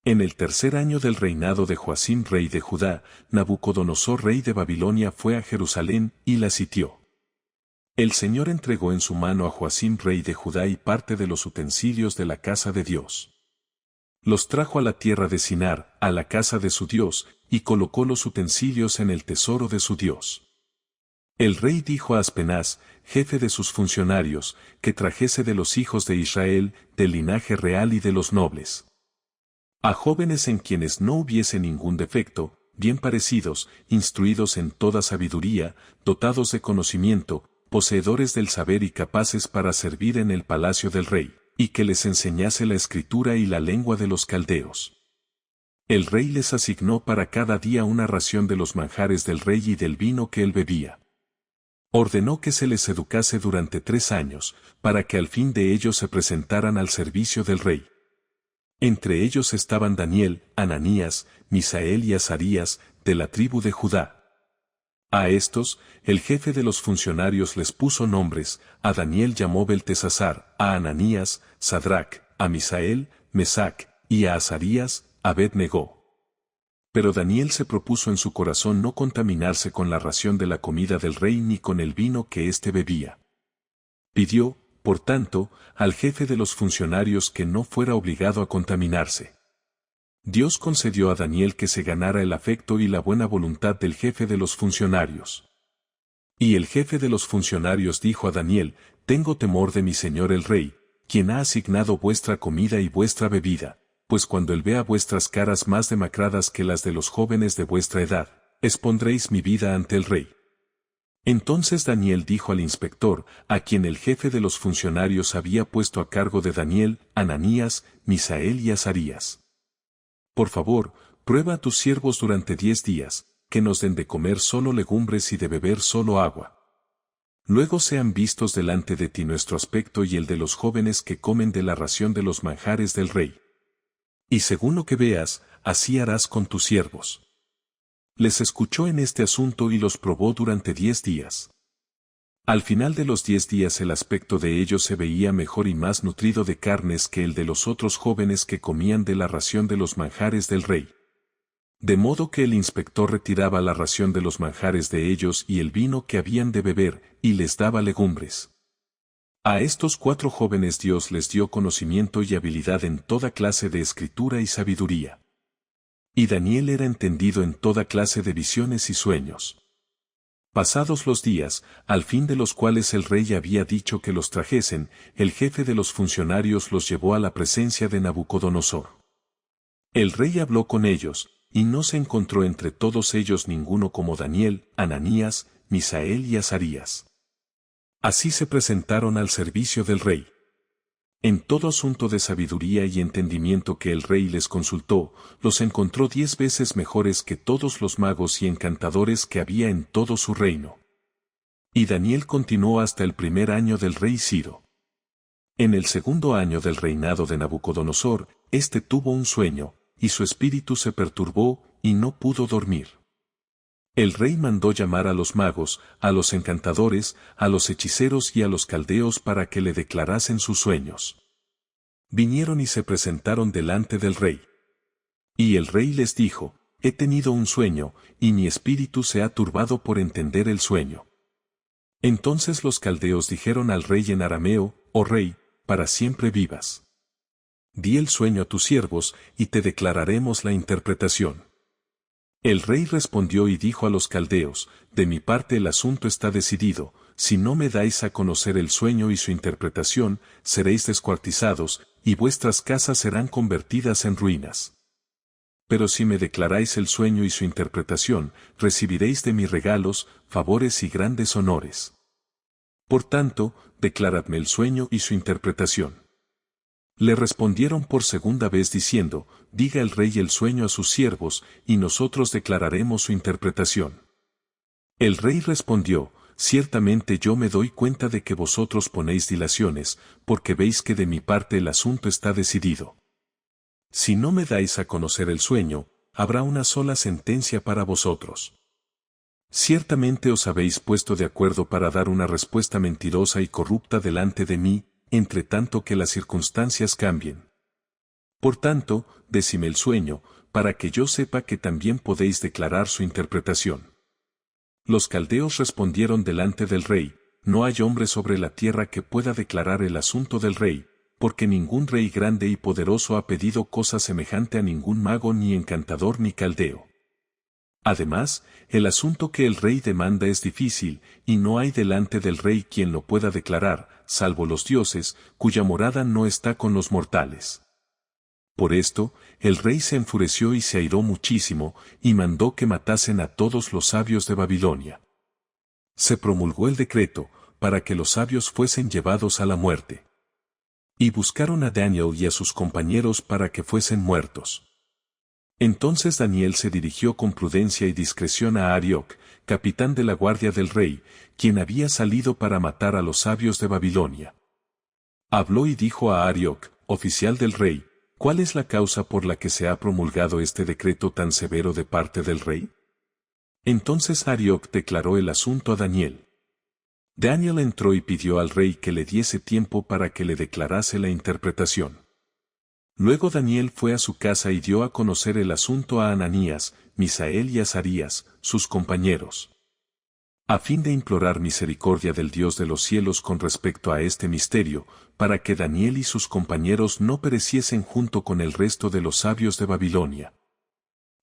En el tercer año del reinado de Joacim rey de Judá, Nabucodonosor rey de Babilonia fue a Jerusalén y la sitió. El Señor entregó en su mano a Joacim rey de Judá y parte de los utensilios de la casa de Dios. Los trajo a la tierra de Sinar, a la casa de su Dios, y colocó los utensilios en el tesoro de su Dios. El rey dijo a Aspenaz, jefe de sus funcionarios, que trajese de los hijos de Israel, del linaje real y de los nobles, a jóvenes en quienes no hubiese ningún defecto, bien parecidos, instruidos en toda sabiduría, dotados de conocimiento, poseedores del saber y capaces para servir en el palacio del rey, y que les enseñase la escritura y la lengua de los caldeos. El rey les asignó para cada día una ración de los manjares del rey y del vino que él bebía. Ordenó que se les educase durante 3 años, para que al fin de ellos se presentaran al servicio del rey. Entre ellos estaban Daniel, Ananías, Misael y Azarías, de la tribu de Judá. A estos, el jefe de los funcionarios les puso nombres: a Daniel llamó Beltesazar, a Ananías, Sadrac, a Misael, Mesac, y a Azarías, Abed-Negó. Pero Daniel se propuso en su corazón no contaminarse con la ración de la comida del rey ni con el vino que éste bebía. Pidió, por tanto, al jefe de los funcionarios que no fuera obligado a contaminarse. Dios concedió a Daniel que se ganara el afecto y la buena voluntad del jefe de los funcionarios. Y el jefe de los funcionarios dijo a Daniel: tengo temor de mi señor el rey, quien ha asignado vuestra comida y vuestra bebida, pues cuando él vea vuestras caras más demacradas que las de los jóvenes de vuestra edad, expondréis mi vida ante el rey. Entonces Daniel dijo al inspector, a quien el jefe de los funcionarios había puesto a cargo de Daniel, Ananías, Misael y Azarías: por favor, prueba a tus siervos durante 10 días, que nos den de comer solo legumbres y de beber solo agua. Luego sean vistos delante de ti nuestro aspecto y el de los jóvenes que comen de la ración de los manjares del rey. Y según lo que veas, así harás con tus siervos. Les escuchó en este asunto y los probó durante 10 días. Al final de los 10 días el aspecto de ellos se veía mejor y más nutrido de carnes que el de los otros jóvenes que comían de la ración de los manjares del rey. De modo que el inspector retiraba la ración de los manjares de ellos y el vino que habían de beber, y les daba legumbres. A estos 4 jóvenes Dios les dio conocimiento y habilidad en toda clase de escritura y sabiduría. Y Daniel era entendido en toda clase de visiones y sueños. Pasados los días, al fin de los cuales el rey había dicho que los trajesen, el jefe de los funcionarios los llevó a la presencia de Nabucodonosor. El rey habló con ellos, y no se encontró entre todos ellos ninguno como Daniel, Ananías, Misael y Azarías. Así se presentaron al servicio del rey. En todo asunto de sabiduría y entendimiento que el rey les consultó, los encontró 10 veces mejores que todos los magos y encantadores que había en todo su reino. Y Daniel continuó hasta el primer año del rey Ciro. En el segundo año del reinado de Nabucodonosor, éste tuvo un sueño, y su espíritu se perturbó, y no pudo dormir. El rey mandó llamar a los magos, a los encantadores, a los hechiceros y a los caldeos para que le declarasen sus sueños. Vinieron y se presentaron delante del rey. Y el rey les dijo: he tenido un sueño, y mi espíritu se ha turbado por entender el sueño. Entonces los caldeos dijeron al rey en arameo: oh rey, para siempre vivas. Di el sueño a tus siervos, y te declararemos la interpretación. El rey respondió y dijo a los caldeos: de mi parte el asunto está decidido, si no me dais a conocer el sueño y su interpretación, seréis descuartizados, y vuestras casas serán convertidas en ruinas. Pero si me declaráis el sueño y su interpretación, recibiréis de mí regalos, favores y grandes honores. Por tanto, declaradme el sueño y su interpretación. Le respondieron por segunda vez diciendo: diga el rey el sueño a sus siervos, y nosotros declararemos su interpretación. El rey respondió: ciertamente yo me doy cuenta de que vosotros ponéis dilaciones, porque veis que de mi parte el asunto está decidido. Si no me dais a conocer el sueño, habrá una sola sentencia para vosotros. Ciertamente os habéis puesto de acuerdo para dar una respuesta mentirosa y corrupta delante de mí, entre tanto que las circunstancias cambien. Por tanto, decime el sueño, para que yo sepa que también podéis declarar su interpretación. Los caldeos respondieron delante del rey, no hay hombre sobre la tierra que pueda declarar el asunto del rey, porque ningún rey grande y poderoso ha pedido cosa semejante a ningún mago ni encantador ni caldeo. Además, el asunto que el rey demanda es difícil, y no hay delante del rey quien lo pueda declarar, salvo los dioses, cuya morada no está con los mortales. Por esto, el rey se enfureció y se airó muchísimo, y mandó que matasen a todos los sabios de Babilonia. Se promulgó el decreto, para que los sabios fuesen llevados a la muerte. Y buscaron a Daniel y a sus compañeros para que fuesen muertos. Entonces Daniel se dirigió con prudencia y discreción a Arioc, capitán de la guardia del rey, quien había salido para matar a los sabios de Babilonia. Habló y dijo a Arioc, oficial del rey, ¿cuál es la causa por la que se ha promulgado este decreto tan severo de parte del rey? Entonces Arioc declaró el asunto a Daniel. Daniel entró y pidió al rey que le diese tiempo para que le declarase la interpretación. Luego Daniel fue a su casa y dio a conocer el asunto a Ananías, Misael y Azarías, sus compañeros. A fin de implorar misericordia del Dios de los cielos con respecto a este misterio, para que Daniel y sus compañeros no pereciesen junto con el resto de los sabios de Babilonia.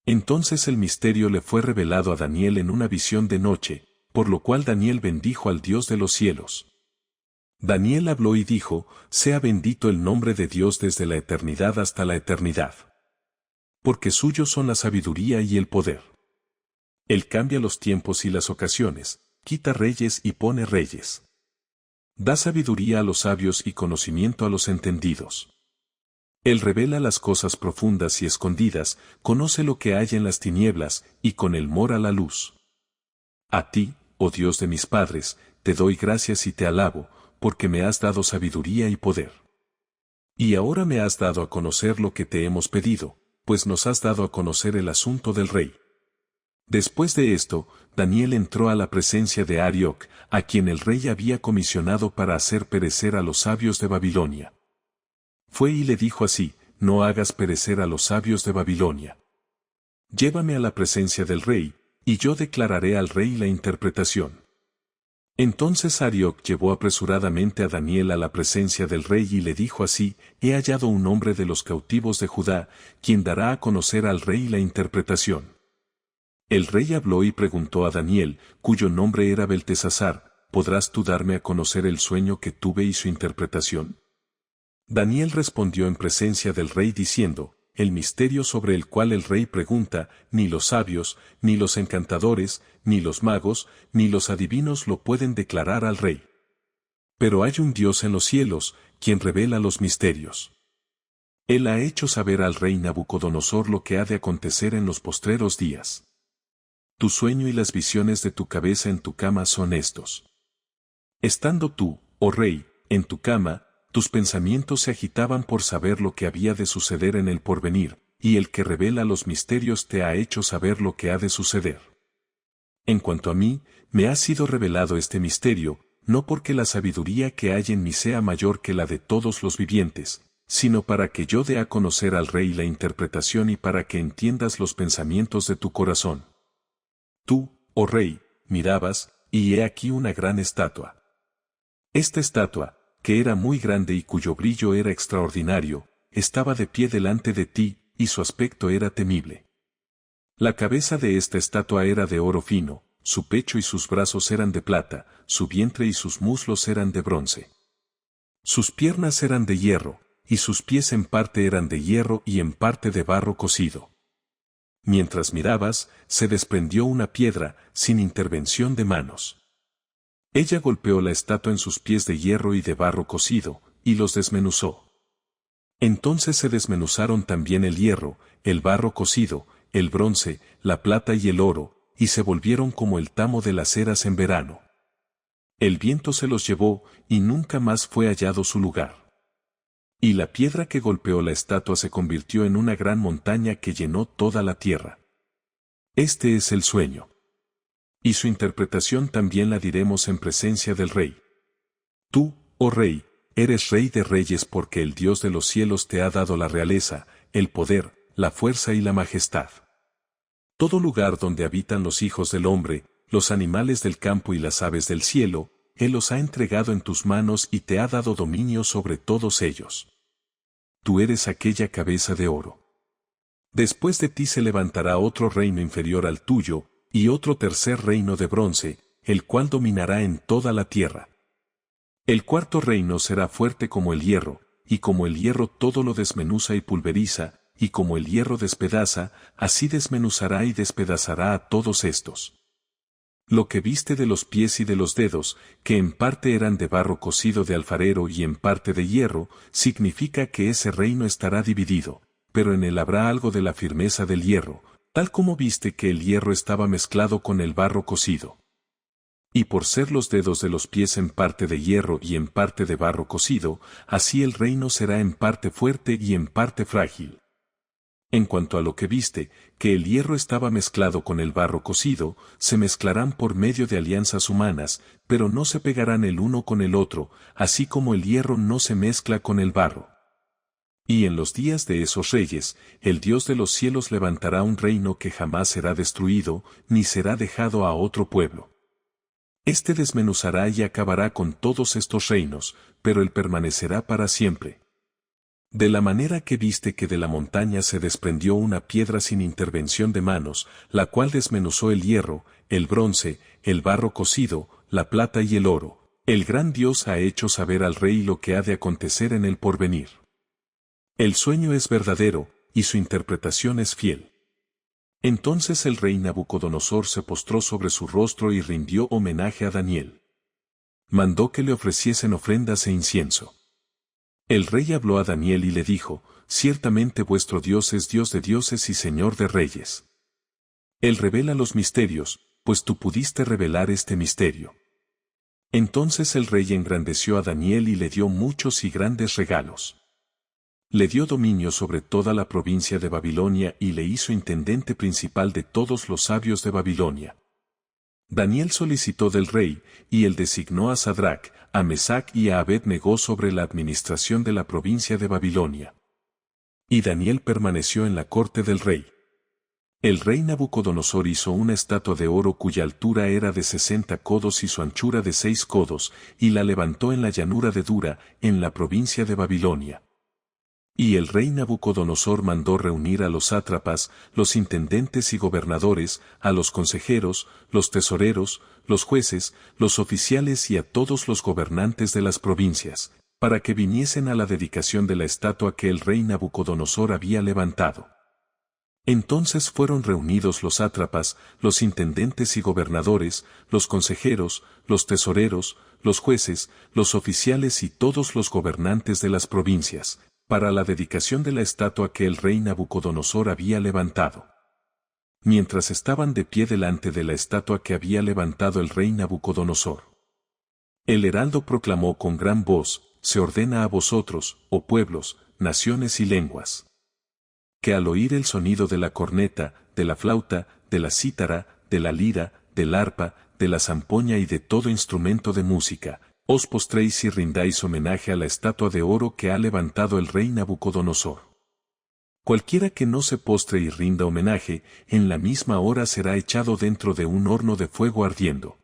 Entonces el misterio le fue revelado a Daniel en una visión de noche, por lo cual Daniel bendijo al Dios de los cielos. Daniel habló y dijo, sea bendito el nombre de Dios desde la eternidad hasta la eternidad. Porque suyos son la sabiduría y el poder. Él cambia los tiempos y las ocasiones, quita reyes y pone reyes. Da sabiduría a los sabios y conocimiento a los entendidos. Él revela las cosas profundas y escondidas, conoce lo que hay en las tinieblas, y con él mora la luz. A ti, oh Dios de mis padres, te doy gracias y te alabo, porque me has dado sabiduría y poder. Y ahora me has dado a conocer lo que te hemos pedido, pues nos has dado a conocer el asunto del rey. Después de esto, Daniel entró a la presencia de Arioc, a quien el rey había comisionado para hacer perecer a los sabios de Babilonia. Fue y le dijo así, no hagas perecer a los sabios de Babilonia. Llévame a la presencia del rey, y yo declararé al rey la interpretación. Entonces Arioc llevó apresuradamente a Daniel a la presencia del rey y le dijo así, he hallado un hombre de los cautivos de Judá, quien dará a conocer al rey la interpretación. El rey habló y preguntó a Daniel, cuyo nombre era Beltesazar, ¿podrás tú darme a conocer el sueño que tuve y su interpretación? Daniel respondió en presencia del rey diciendo, el misterio sobre el cual el rey pregunta, ni los sabios, ni los encantadores, ni los magos, ni los adivinos lo pueden declarar al rey. Pero hay un Dios en los cielos, quien revela los misterios. Él ha hecho saber al rey Nabucodonosor lo que ha de acontecer en los postreros días. Tu sueño y las visiones de tu cabeza en tu cama son estos. Estando tú, oh rey, en tu cama, tus pensamientos se agitaban por saber lo que había de suceder en el porvenir, y el que revela los misterios te ha hecho saber lo que ha de suceder. En cuanto a mí, me ha sido revelado este misterio, no porque la sabiduría que hay en mí sea mayor que la de todos los vivientes, sino para que yo dé a conocer al rey la interpretación y para que entiendas los pensamientos de tu corazón. Tú, oh rey, mirabas, y he aquí una gran estatua. Esta estatua, que era muy grande y cuyo brillo era extraordinario, estaba de pie delante de ti, y su aspecto era temible. La cabeza de esta estatua era de oro fino, su pecho y sus brazos eran de plata, su vientre y sus muslos eran de bronce. Sus piernas eran de hierro, y sus pies en parte eran de hierro y en parte de barro cocido. Mientras mirabas, se desprendió una piedra, sin intervención de manos. Ella golpeó la estatua en sus pies de hierro y de barro cocido, y los desmenuzó. Entonces se desmenuzaron también el hierro, el barro cocido, el bronce, la plata y el oro, y se volvieron como el tamo de las eras en verano. El viento se los llevó, y nunca más fue hallado su lugar. Y la piedra que golpeó la estatua se convirtió en una gran montaña que llenó toda la tierra. Este es el sueño. Y su interpretación también la diremos en presencia del rey. Tú, oh rey, eres Rey de Reyes porque el Dios de los cielos te ha dado la realeza, el poder, la fuerza y la majestad. Todo lugar donde habitan los hijos del hombre, los animales del campo y las aves del cielo, Él los ha entregado en tus manos y te ha dado dominio sobre todos ellos. Tú eres aquella cabeza de oro. Después de ti se levantará otro reino inferior al tuyo, y otro tercer reino de bronce, el cual dominará en toda la tierra. El cuarto reino será fuerte como el hierro, y como el hierro todo lo desmenuza y pulveriza, y como el hierro despedaza, así desmenuzará y despedazará a todos estos. Lo que viste de los pies y de los dedos, que en parte eran de barro cocido de alfarero y en parte de hierro, significa que ese reino estará dividido, pero en él habrá algo de la firmeza del hierro, tal como viste que el hierro estaba mezclado con el barro cocido. Y por ser los dedos de los pies en parte de hierro y en parte de barro cocido, así el reino será en parte fuerte y en parte frágil. En cuanto a lo que viste, que el hierro estaba mezclado con el barro cocido, se mezclarán por medio de alianzas humanas, pero no se pegarán el uno con el otro, así como el hierro no se mezcla con el barro. Y en los días de esos reyes, el Dios de los cielos levantará un reino que jamás será destruido, ni será dejado a otro pueblo. Este desmenuzará y acabará con todos estos reinos, pero él permanecerá para siempre. De la manera que viste que de la montaña se desprendió una piedra sin intervención de manos, la cual desmenuzó el hierro, el bronce, el barro cocido, la plata y el oro, el gran Dios ha hecho saber al rey lo que ha de acontecer en el porvenir. El sueño es verdadero, y su interpretación es fiel. Entonces el rey Nabucodonosor se postró sobre su rostro y rindió homenaje a Daniel. Mandó que le ofreciesen ofrendas e incienso. El rey habló a Daniel y le dijo, ciertamente vuestro Dios es Dios de dioses y Señor de reyes. Él revela los misterios, pues tú pudiste revelar este misterio. Entonces el rey engrandeció a Daniel y le dio muchos y grandes regalos. Le dio dominio sobre toda la provincia de Babilonia y le hizo intendente principal de todos los sabios de Babilonia. Daniel solicitó del rey, y él designó a Sadrac, a Mesac y a Abed-Negó sobre la administración de la provincia de Babilonia. Y Daniel permaneció en la corte del rey. El rey Nabucodonosor hizo una estatua de oro cuya altura era de 60 codos y su anchura de 6 codos, y la levantó en la llanura de Dura, en la provincia de Babilonia. Y el rey Nabucodonosor mandó reunir a los sátrapas, los intendentes y gobernadores, a los consejeros, los tesoreros, los jueces, los oficiales y a todos los gobernantes de las provincias, para que viniesen a la dedicación de la estatua que el rey Nabucodonosor había levantado. Entonces fueron reunidos los sátrapas, los intendentes y gobernadores, los consejeros, los tesoreros, los jueces, los oficiales y todos los gobernantes de las provincias, para la dedicación de la estatua que el rey Nabucodonosor había levantado. Mientras estaban de pie delante de la estatua que había levantado el rey Nabucodonosor, el heraldo proclamó con gran voz, se ordena a vosotros, oh pueblos, naciones y lenguas, que al oír el sonido de la corneta, de la flauta, de la cítara, de la lira, del arpa, de la zampoña y de todo instrumento de música, os postréis y rindáis homenaje a la estatua de oro que ha levantado el rey Nabucodonosor. Cualquiera que no se postre y rinda homenaje, en la misma hora será echado dentro de un horno de fuego ardiendo.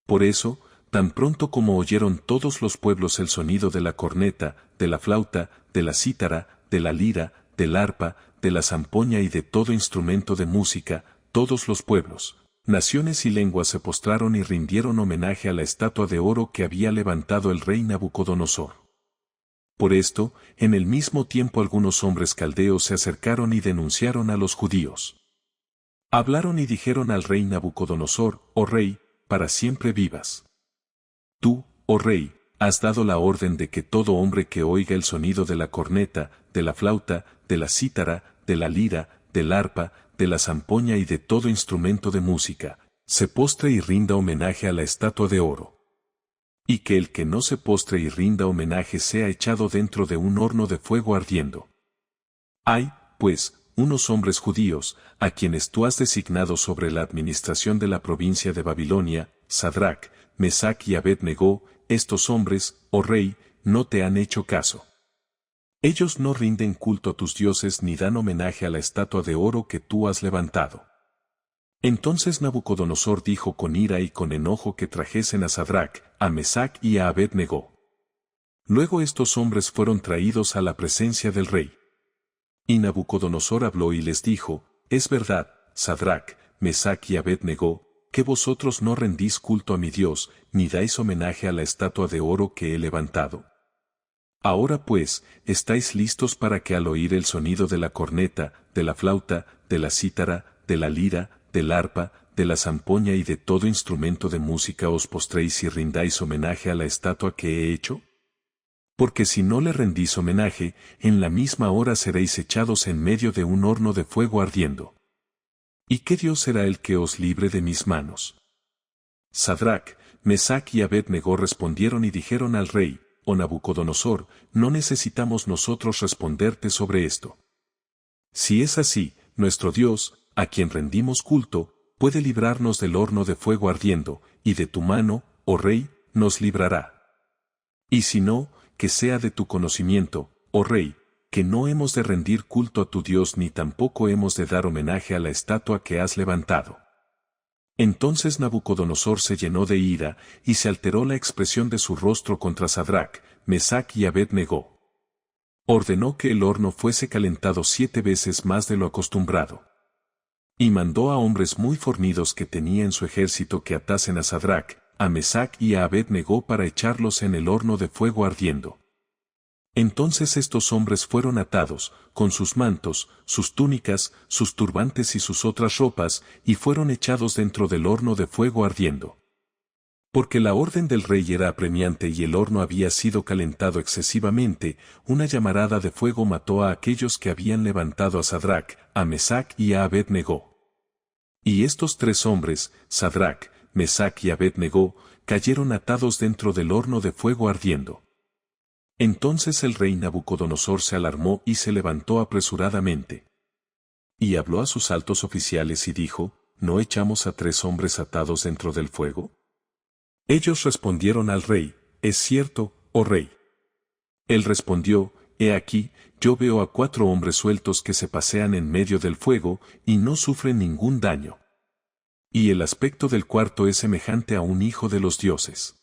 Por eso, tan pronto como oyeron todos los pueblos el sonido de la corneta, de la flauta, de la cítara, de la lira, del arpa, de la zampoña y de todo instrumento de música, todos los pueblos, naciones y lenguas se postraron y rindieron homenaje a la estatua de oro que había levantado el rey Nabucodonosor. Por esto, en el mismo tiempo algunos hombres caldeos se acercaron y denunciaron a los judíos. Hablaron y dijeron al rey Nabucodonosor, oh rey, para siempre vivas. Tú, oh rey, has dado la orden de que todo hombre que oiga el sonido de la corneta, de la flauta, de la cítara, de la lira, del arpa, de la zampoña y de todo instrumento de música, se postre y rinda homenaje a la estatua de oro. Y que el que no se postre y rinda homenaje sea echado dentro de un horno de fuego ardiendo. Hay, pues, unos hombres judíos, a quienes tú has designado sobre la administración de la provincia de Babilonia, Sadrac, Mesac y Abed-Negó, estos hombres, oh rey, no te han hecho caso. Ellos no rinden culto a tus dioses ni dan homenaje a la estatua de oro que tú has levantado. Entonces Nabucodonosor dijo con ira y con enojo que trajesen a Sadrac, a Mesac y a Abed-Negó. Luego estos hombres fueron traídos a la presencia del rey. Y Nabucodonosor habló y les dijo, es verdad, Sadrac, Mesac y Abed-Negó, que vosotros no rendís culto a mi Dios, ni dais homenaje a la estatua de oro que he levantado. Ahora pues, estáis listos para que al oír el sonido de la corneta, de la flauta, de la cítara, de la lira, del arpa, de la zampoña y de todo instrumento de música os postréis y rindáis homenaje a la estatua que he hecho? Porque si no le rendís homenaje, en la misma hora seréis echados en medio de un horno de fuego ardiendo. ¿Y qué Dios será el que os libre de mis manos? Sadrac, Mesac y Abed-Negó respondieron y dijeron al rey, oh Nabucodonosor, no necesitamos nosotros responderte sobre esto. Si es así, nuestro Dios, a quien rendimos culto, puede librarnos del horno de fuego ardiendo, y de tu mano, oh rey, nos librará. Y si no, que sea de tu conocimiento, oh rey, que no hemos de rendir culto a tu Dios ni tampoco hemos de dar homenaje a la estatua que has levantado. Entonces Nabucodonosor se llenó de ira, y se alteró la expresión de su rostro contra Sadrac, Mesac y Abed-Negó. Ordenó que el horno fuese calentado 7 veces más de lo acostumbrado. Y mandó a hombres muy fornidos que tenía en su ejército que atasen a Sadrac, a Mesac y a Abed-Negó para echarlos en el horno de fuego ardiendo. Entonces estos hombres fueron atados, con sus mantos, sus túnicas, sus turbantes y sus otras ropas, y fueron echados dentro del horno de fuego ardiendo. Porque la orden del rey era apremiante y el horno había sido calentado excesivamente, una llamarada de fuego mató a aquellos que habían levantado a Sadrac, a Mesac y a Abed-Negó. Y estos 3 hombres, Sadrac, Mesac y Abed-Negó, cayeron atados dentro del horno de fuego ardiendo. Entonces el rey Nabucodonosor se alarmó y se levantó apresuradamente. Y habló a sus altos oficiales y dijo, ¿no echamos a 3 hombres atados dentro del fuego? Ellos respondieron al rey, es cierto, oh rey. Él respondió, he aquí, yo veo a 4 hombres sueltos que se pasean en medio del fuego, y no sufren ningún daño. Y el aspecto del cuarto es semejante a un hijo de los dioses.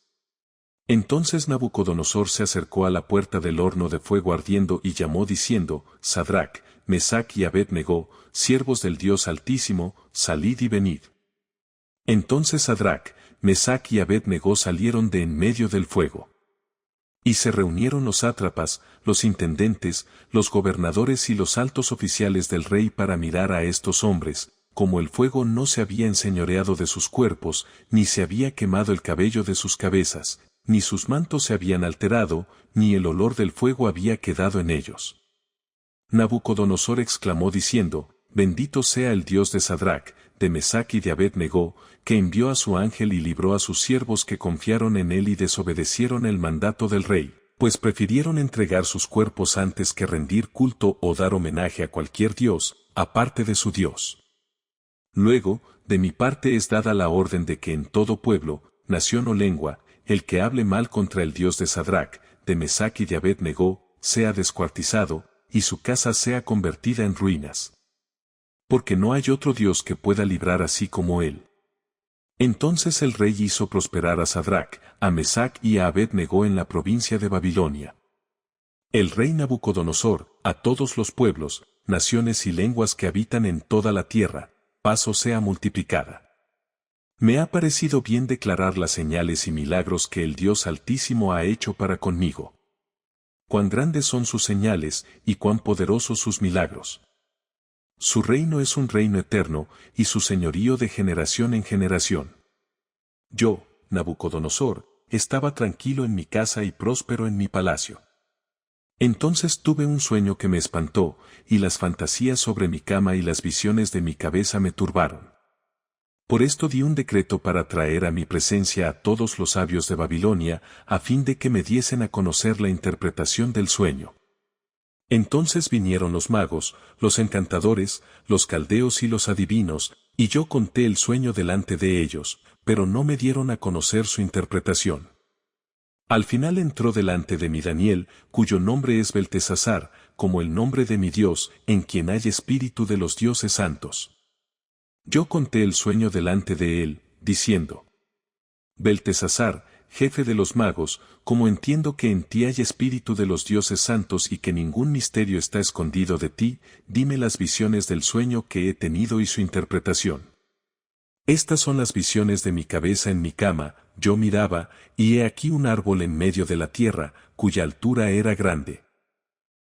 Entonces Nabucodonosor se acercó a la puerta del horno de fuego ardiendo y llamó diciendo, Sadrac, Mesac y Abed-Negó, siervos del Dios Altísimo, salid y venid. Entonces Sadrac, Mesac y Abed-Negó salieron de en medio del fuego. Y se reunieron los sátrapas, los intendentes, los gobernadores y los altos oficiales del rey para mirar a estos hombres, como el fuego no se había enseñoreado de sus cuerpos, ni se había quemado el cabello de sus cabezas, ni sus mantos se habían alterado, ni el olor del fuego había quedado en ellos. Nabucodonosor exclamó diciendo, bendito sea el Dios de Sadrac, de Mesac y de Abed-Negó, que envió a su ángel y libró a sus siervos que confiaron en él y desobedecieron el mandato del rey, pues prefirieron entregar sus cuerpos antes que rendir culto o dar homenaje a cualquier dios, aparte de su Dios. Luego, de mi parte es dada la orden de que en todo pueblo, nación o lengua, el que hable mal contra el Dios de Sadrac, de Mesac y de Abed-Negó, sea descuartizado, y su casa sea convertida en ruinas. Porque no hay otro Dios que pueda librar así como él. Entonces el rey hizo prosperar a Sadrac, a Mesac y a Abed-Negó en la provincia de Babilonia. El rey Nabucodonosor, a todos los pueblos, naciones y lenguas que habitan en toda la tierra, paz os sea multiplicada. Me ha parecido bien declarar las señales y milagros que el Dios Altísimo ha hecho para conmigo. Cuán grandes son sus señales y cuán poderosos sus milagros. Su reino es un reino eterno, y su señorío de generación en generación. Yo, Nabucodonosor, estaba tranquilo en mi casa y próspero en mi palacio. Entonces tuve un sueño que me espantó, y las fantasías sobre mi cama y las visiones de mi cabeza me turbaron. Por esto di un decreto para traer a mi presencia a todos los sabios de Babilonia, a fin de que me diesen a conocer la interpretación del sueño. Entonces vinieron los magos, los encantadores, los caldeos y los adivinos, y yo conté el sueño delante de ellos, pero no me dieron a conocer su interpretación. Al final entró delante de mí Daniel, cuyo nombre es Beltesazar, como el nombre de mi Dios, en quien hay espíritu de los dioses santos. Yo conté el sueño delante de él, diciendo: Beltesazar, jefe de los magos, como entiendo que en ti hay espíritu de los dioses santos y que ningún misterio está escondido de ti, dime las visiones del sueño que he tenido y su interpretación. Estas son las visiones de mi cabeza en mi cama. Yo miraba, y he aquí un árbol en medio de la tierra, cuya altura era grande.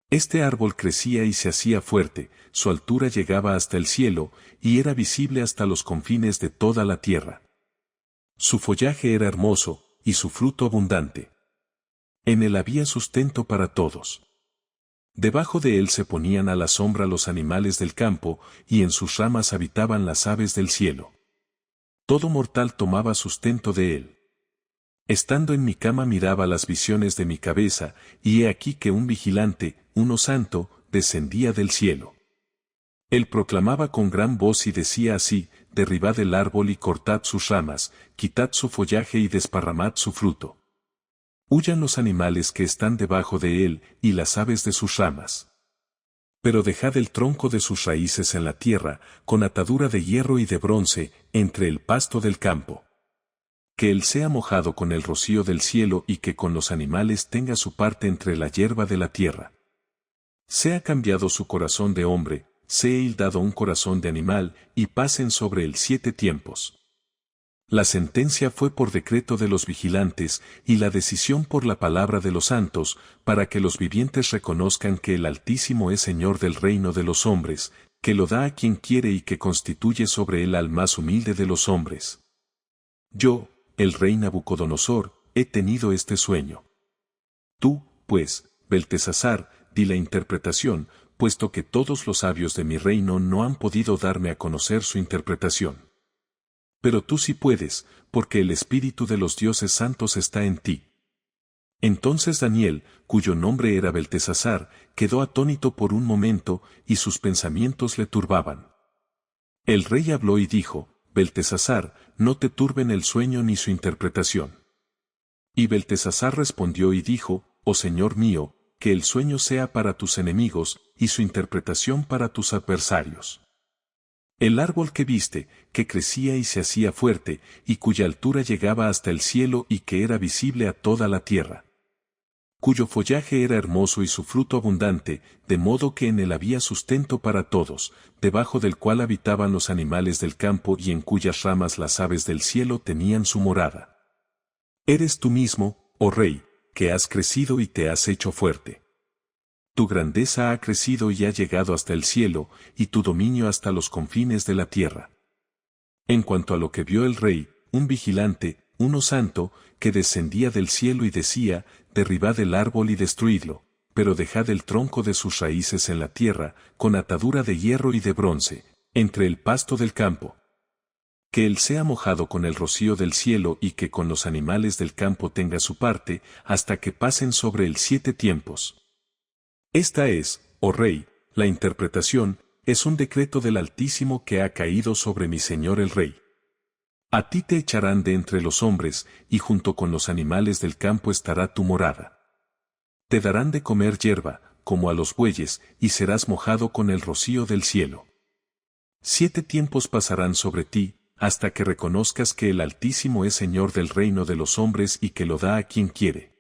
Este árbol crecía y se hacía fuerte, su altura llegaba hasta el cielo, y era visible hasta los confines de toda la tierra. Su follaje era hermoso, y su fruto abundante. En él había sustento para todos. Debajo de él se ponían a la sombra los animales del campo, y en sus ramas habitaban las aves del cielo. Todo mortal tomaba sustento de él. Estando en mi cama miraba las visiones de mi cabeza, y he aquí que un vigilante, uno santo, descendía del cielo. Él proclamaba con gran voz y decía así: derribad el árbol y cortad sus ramas, quitad su follaje y desparramad su fruto. Huyan los animales que están debajo de él, y las aves de sus ramas. Pero dejad el tronco de sus raíces en la tierra, con atadura de hierro y de bronce, entre el pasto del campo. Que él sea mojado con el rocío del cielo y que con los animales tenga su parte entre la hierba de la tierra. Sea cambiado su corazón de hombre, sea hildado un corazón de animal, y pasen sobre él 7 tiempos. La sentencia fue por decreto de los vigilantes, y la decisión por la palabra de los santos, para que los vivientes reconozcan que el Altísimo es Señor del reino de los hombres, que lo da a quien quiere y que constituye sobre él al más humilde de los hombres. Yo, el rey Nabucodonosor, he tenido este sueño. Tú, pues, Beltesazar, di la interpretación, puesto que todos los sabios de mi reino no han podido darme a conocer su interpretación. Pero tú sí puedes, porque el espíritu de los dioses santos está en ti. Entonces Daniel, cuyo nombre era Beltesazar, quedó atónito por un momento, y sus pensamientos le turbaban. El rey habló y dijo: Beltesazar, no te turben el sueño ni su interpretación. Y Beltesazar respondió y dijo: Oh Señor mío, que el sueño sea para tus enemigos, y su interpretación para tus adversarios. El árbol que viste, que crecía y se hacía fuerte, y cuya altura llegaba hasta el cielo y que era visible a toda la tierra. Cuyo follaje era hermoso y su fruto abundante, de modo que en él había sustento para todos, debajo del cual habitaban los animales del campo y en cuyas ramas las aves del cielo tenían su morada. Eres tú mismo, oh Rey, que has crecido y te has hecho fuerte. Tu grandeza ha crecido y ha llegado hasta el cielo, y tu dominio hasta los confines de la tierra. En cuanto a lo que vio el rey, un vigilante, uno santo, que descendía del cielo y decía: derribad el árbol y destruidlo, pero dejad el tronco de sus raíces en la tierra, con atadura de hierro y de bronce, entre el pasto del campo. Que él sea mojado con el rocío del cielo y que con los animales del campo tenga su parte, hasta que pasen sobre él 7 tiempos. Esta es, oh rey, la interpretación, es un decreto del Altísimo que ha caído sobre mi señor el rey. A ti te echarán de entre los hombres, y junto con los animales del campo estará tu morada. Te darán de comer hierba, como a los bueyes, y serás mojado con el rocío del cielo. 7 tiempos pasarán sobre ti, hasta que reconozcas que el Altísimo es Señor del reino de los hombres y que lo da a quien quiere.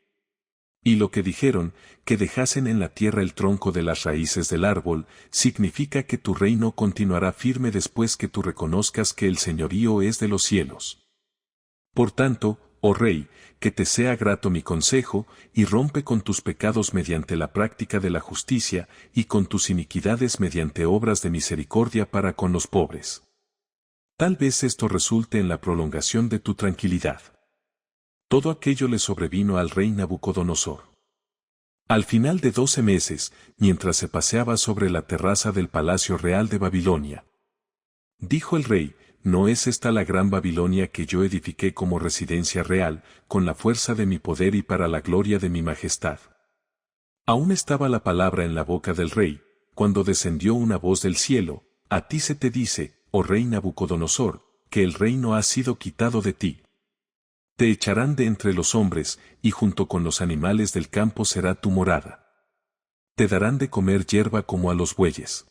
Y lo que dijeron, que dejasen en la tierra el tronco de las raíces del árbol, significa que tu reino continuará firme después que tú reconozcas que el señorío es de los cielos. Por tanto, oh rey, que te sea grato mi consejo, y rompe con tus pecados mediante la práctica de la justicia, y con tus iniquidades mediante obras de misericordia para con los pobres. Tal vez esto resulte en la prolongación de tu tranquilidad. Todo aquello le sobrevino al rey Nabucodonosor. Al final de 12 meses, mientras se paseaba sobre la terraza del palacio real de Babilonia, dijo el rey: ¿no es esta la gran Babilonia que yo edifiqué como residencia real, con la fuerza de mi poder y para la gloria de mi majestad? Aún estaba la palabra en la boca del rey, cuando descendió una voz del cielo: a ti se te dice, oh rey Nabucodonosor, que el reino ha sido quitado de ti. Te echarán de entre los hombres, y junto con los animales del campo será tu morada. Te darán de comer hierba como a los bueyes.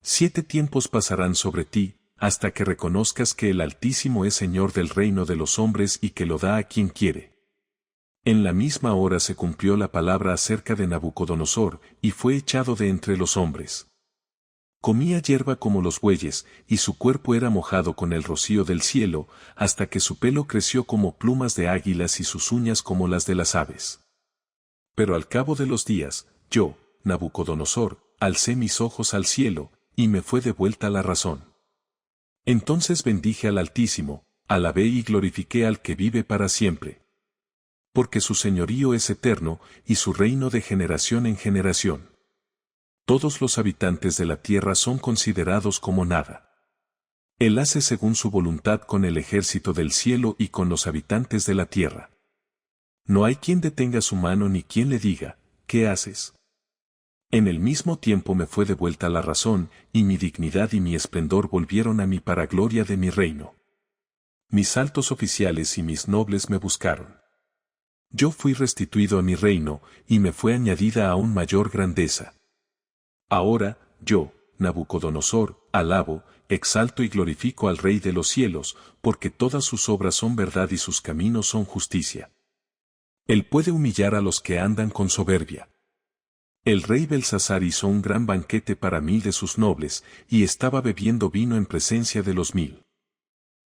7 tiempos pasarán sobre ti, hasta que reconozcas que el Altísimo es Señor del reino de los hombres y que lo da a quien quiere. En la misma hora se cumplió la palabra acerca de Nabucodonosor, y fue echado de entre los hombres. Comía hierba como los bueyes, y su cuerpo era mojado con el rocío del cielo, hasta que su pelo creció como plumas de águilas y sus uñas como las de las aves. Pero al cabo de los días, yo, Nabucodonosor, alcé mis ojos al cielo, y me fue devuelta la razón. Entonces bendije al Altísimo, alabé y glorifiqué al que vive para siempre. Porque su señorío es eterno, y su reino de generación en generación. Todos los habitantes de la tierra son considerados como nada. Él hace según su voluntad con el ejército del cielo y con los habitantes de la tierra. No hay quien detenga su mano ni quien le diga, ¿qué haces? En el mismo tiempo me fue devuelta la razón, y mi dignidad y mi esplendor volvieron a mí para gloria de mi reino. Mis altos oficiales y mis nobles me buscaron. Yo fui restituido a mi reino, y me fue añadida aún mayor grandeza. Ahora, yo, Nabucodonosor, alabo, exalto y glorifico al Rey de los cielos, porque todas sus obras son verdad y sus caminos son justicia. Él puede humillar a los que andan con soberbia. El rey Belsasar hizo un gran banquete para 1000 de sus nobles, y estaba bebiendo vino en presencia de los 1000.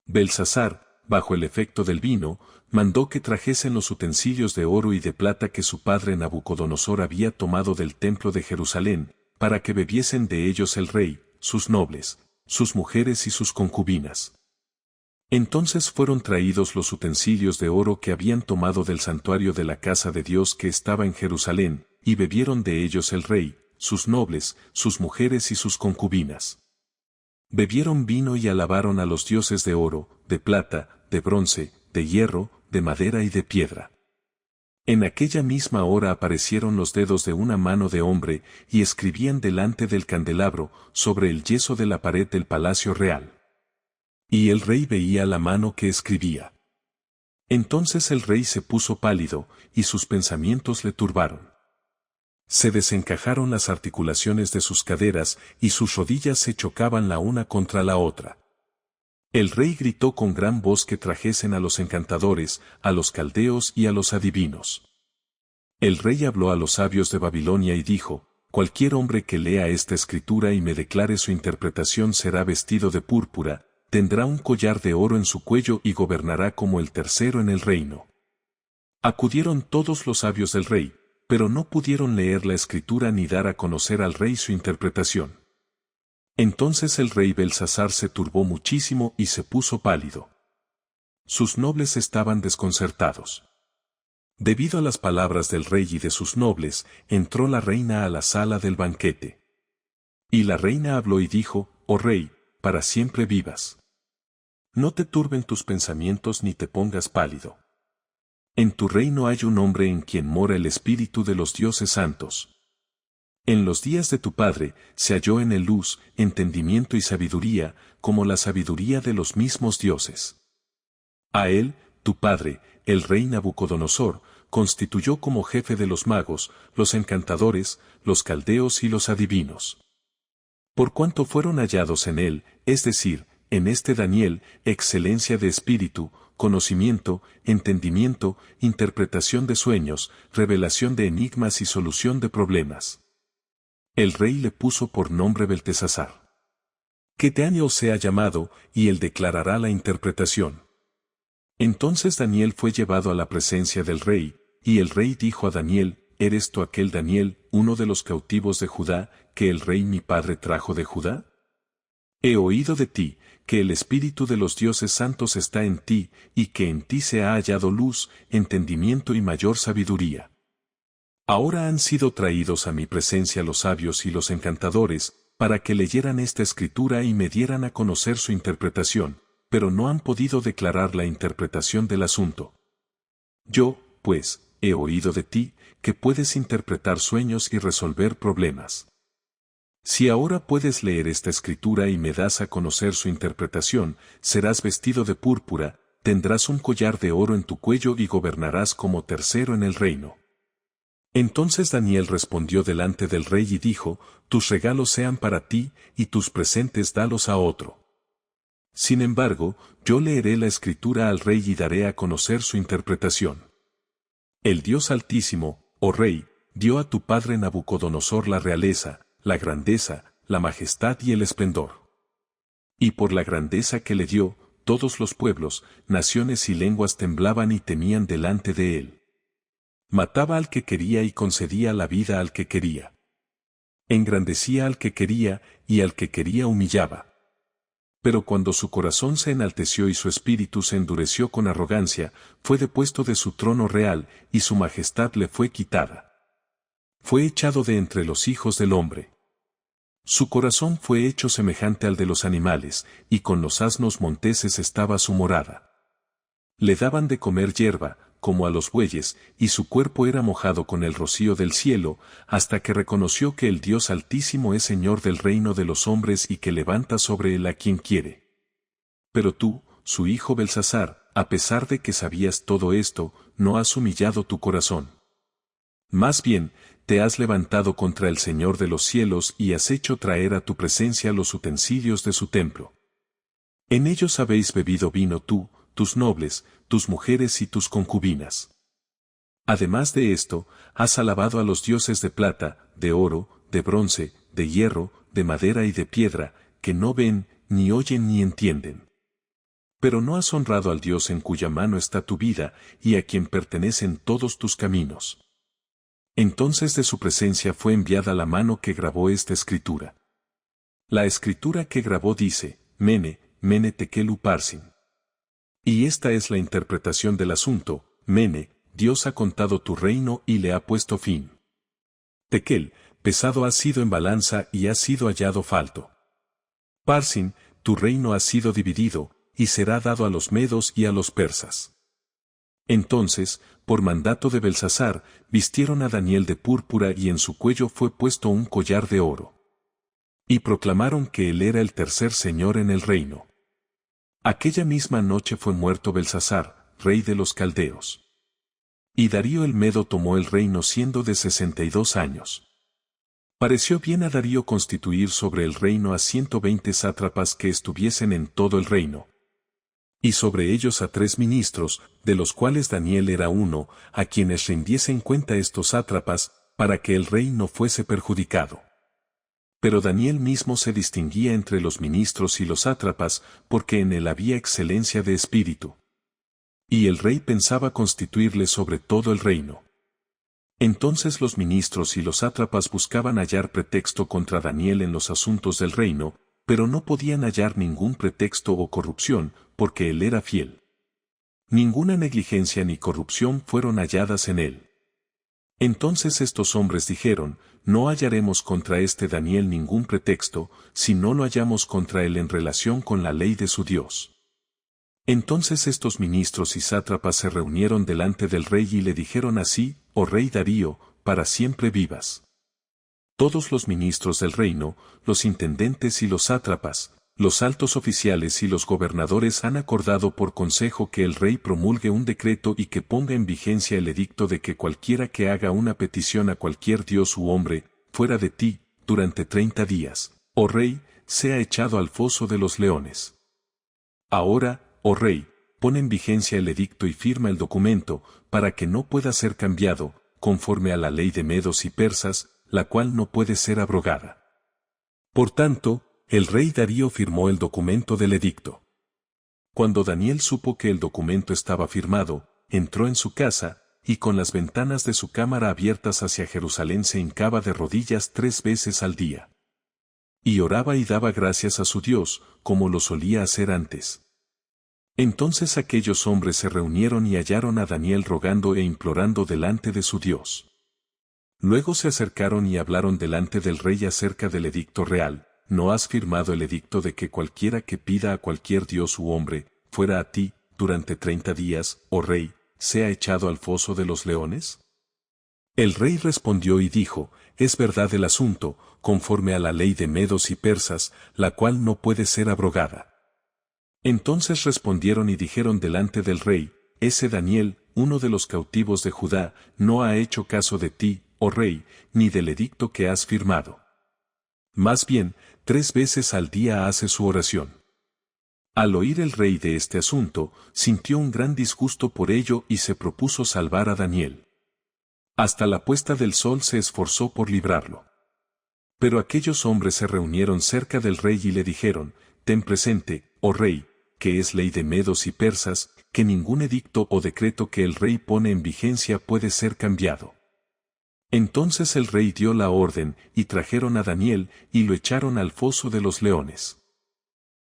Belsasar, bajo el efecto del vino, mandó que trajesen los utensilios de oro y de plata que su padre Nabucodonosor había tomado del templo de Jerusalén, para que bebiesen de ellos el rey, sus nobles, sus mujeres y sus concubinas. Entonces fueron traídos los utensilios de oro que habían tomado del santuario de la casa de Dios que estaba en Jerusalén, y bebieron de ellos el rey, sus nobles, sus mujeres y sus concubinas. Bebieron vino y alabaron a los dioses de oro, de plata, de bronce, de hierro, de madera y de piedra. En aquella misma hora aparecieron los dedos de una mano de hombre, y escribían delante del candelabro, sobre el yeso de la pared del palacio real. Y el rey veía la mano que escribía. Entonces el rey se puso pálido, y sus pensamientos le turbaron. Se desencajaron las articulaciones de sus caderas, y sus rodillas se chocaban la una contra la otra. El rey gritó con gran voz que trajesen a los encantadores, a los caldeos y a los adivinos. El rey habló a los sabios de Babilonia y dijo, cualquier hombre que lea esta escritura y me declare su interpretación será vestido de púrpura, tendrá un collar de oro en su cuello y gobernará como el tercero en el reino. Acudieron todos los sabios del rey, pero no pudieron leer la escritura ni dar a conocer al rey su interpretación. Entonces el rey Belsasar se turbó muchísimo y se puso pálido. Sus nobles estaban desconcertados. Debido a las palabras del rey y de sus nobles, entró la reina a la sala del banquete. Y la reina habló y dijo, oh rey, para siempre vivas. No te turben tus pensamientos ni te pongas pálido. En tu reino hay un hombre en quien mora el espíritu de los dioses santos. En los días de tu padre, se halló en él luz, entendimiento y sabiduría, como la sabiduría de los mismos dioses. A él, tu padre, el rey Nabucodonosor, constituyó como jefe de los magos, los encantadores, los caldeos y los adivinos. Por cuanto fueron hallados en él, es decir, en este Daniel, excelencia de espíritu, conocimiento, entendimiento, interpretación de sueños, revelación de enigmas y solución de problemas. El rey le puso por nombre Beltesazar. Que Daniel sea llamado, y él declarará la interpretación. Entonces Daniel fue llevado a la presencia del rey, y el rey dijo a Daniel, ¿eres tú aquel Daniel, uno de los cautivos de Judá, que el rey mi padre trajo de Judá? He oído de ti, que el espíritu de los dioses santos está en ti, y que en ti se ha hallado luz, entendimiento y mayor sabiduría. Ahora han sido traídos a mi presencia los sabios y los encantadores, para que leyeran esta escritura y me dieran a conocer su interpretación, pero no han podido declarar la interpretación del asunto. Yo, pues, he oído de ti, que puedes interpretar sueños y resolver problemas. Si ahora puedes leer esta escritura y me das a conocer su interpretación, serás vestido de púrpura, tendrás un collar de oro en tu cuello y gobernarás como tercero en el reino. Entonces Daniel respondió delante del rey y dijo, tus regalos sean para ti, y tus presentes dalos a otro. Sin embargo, yo leeré la escritura al rey y daré a conocer su interpretación. El Dios Altísimo, oh rey, dio a tu padre Nabucodonosor la realeza, la grandeza, la majestad y el esplendor. Y por la grandeza que le dio, todos los pueblos, naciones y lenguas temblaban y temían delante de él. Mataba al que quería y concedía la vida al que quería. Engrandecía al que quería y al que quería humillaba. Pero cuando su corazón se enalteció y su espíritu se endureció con arrogancia, fue depuesto de su trono real y su majestad le fue quitada. Fue echado de entre los hijos del hombre. Su corazón fue hecho semejante al de los animales, y con los asnos monteses estaba su morada. Le daban de comer hierba, como a los bueyes, y su cuerpo era mojado con el rocío del cielo, hasta que reconoció que el Dios Altísimo es Señor del reino de los hombres y que levanta sobre él a quien quiere. Pero tú, su hijo Belsasar, a pesar de que sabías todo esto, no has humillado tu corazón. Más bien, te has levantado contra el Señor de los cielos y has hecho traer a tu presencia los utensilios de su templo. En ellos habéis bebido vino tú, tus nobles, tus mujeres y tus concubinas. Además de esto, has alabado a los dioses de plata, de oro, de bronce, de hierro, de madera y de piedra, que no ven, ni oyen ni entienden. Pero no has honrado al Dios en cuya mano está tu vida, y a quien pertenecen todos tus caminos. Entonces de su presencia fue enviada la mano que grabó esta escritura. La escritura que grabó dice, Mene, Mene Tekel Uparsin. Y esta es la interpretación del asunto, Mene, Dios ha contado tu reino y le ha puesto fin. Tekel, pesado has sido en balanza y has sido hallado falto. Parsin, tu reino ha sido dividido, y será dado a los medos y a los persas. Entonces, por mandato de Belsasar, vistieron a Daniel de púrpura y en su cuello fue puesto un collar de oro. Y proclamaron que él era el tercer señor en el reino. Aquella misma noche fue muerto Belsasar, rey de los caldeos. Y Darío el Medo tomó el reino siendo de 62 años. Pareció bien a Darío constituir sobre el reino a 120 sátrapas que estuviesen en todo el reino. Y sobre ellos a 3 ministros, de los cuales Daniel era uno, a quienes rindiesen cuenta estos sátrapas, para que el rey no fuese perjudicado. Pero Daniel mismo se distinguía entre los ministros y los sátrapas, porque en él había excelencia de espíritu. Y el rey pensaba constituirle sobre todo el reino. Entonces los ministros y los sátrapas buscaban hallar pretexto contra Daniel en los asuntos del reino, pero no podían hallar ningún pretexto o corrupción, porque él era fiel. Ninguna negligencia ni corrupción fueron halladas en él. Entonces estos hombres dijeron, no hallaremos contra este Daniel ningún pretexto, si no lo hallamos contra él en relación con la ley de su Dios. Entonces estos ministros y sátrapas se reunieron delante del rey y le dijeron así, oh rey Darío, para siempre vivas. Todos los ministros del reino, los intendentes y los sátrapas, los altos oficiales y los gobernadores han acordado por consejo que el rey promulgue un decreto y que ponga en vigencia el edicto de que cualquiera que haga una petición a cualquier dios u hombre, fuera de ti, durante 30 días, oh rey, sea echado al foso de los leones. Ahora, oh rey, pon en vigencia el edicto y firma el documento, para que no pueda ser cambiado, conforme a la ley de medos y persas, la cual no puede ser abrogada. Por tanto, el rey Darío firmó el documento del edicto. Cuando Daniel supo que el documento estaba firmado, entró en su casa, y con las ventanas de su cámara abiertas hacia Jerusalén se hincaba de rodillas 3 veces al día. Y oraba y daba gracias a su Dios, como lo solía hacer antes. Entonces aquellos hombres se reunieron y hallaron a Daniel rogando e implorando delante de su Dios. Luego se acercaron y hablaron delante del rey acerca del edicto real. ¿No has firmado el edicto de que cualquiera que pida a cualquier dios u hombre, fuera a ti, durante 30 días, oh rey, sea echado al foso de los leones? El rey respondió y dijo, es verdad el asunto, conforme a la ley de medos y persas, la cual no puede ser abrogada. Entonces respondieron y dijeron delante del rey: ese Daniel, uno de los cautivos de Judá, no ha hecho caso de ti, oh rey, ni del edicto que has firmado. Más bien, 3 veces al día hace su oración. Al oír el rey de este asunto, sintió un gran disgusto por ello y se propuso salvar a Daniel. Hasta la puesta del sol se esforzó por librarlo. Pero aquellos hombres se reunieron cerca del rey y le dijeron: ten presente, oh rey, que es ley de medos y persas, que ningún edicto o decreto que el rey pone en vigencia puede ser cambiado. Entonces el rey dio la orden, y trajeron a Daniel, y lo echaron al foso de los leones.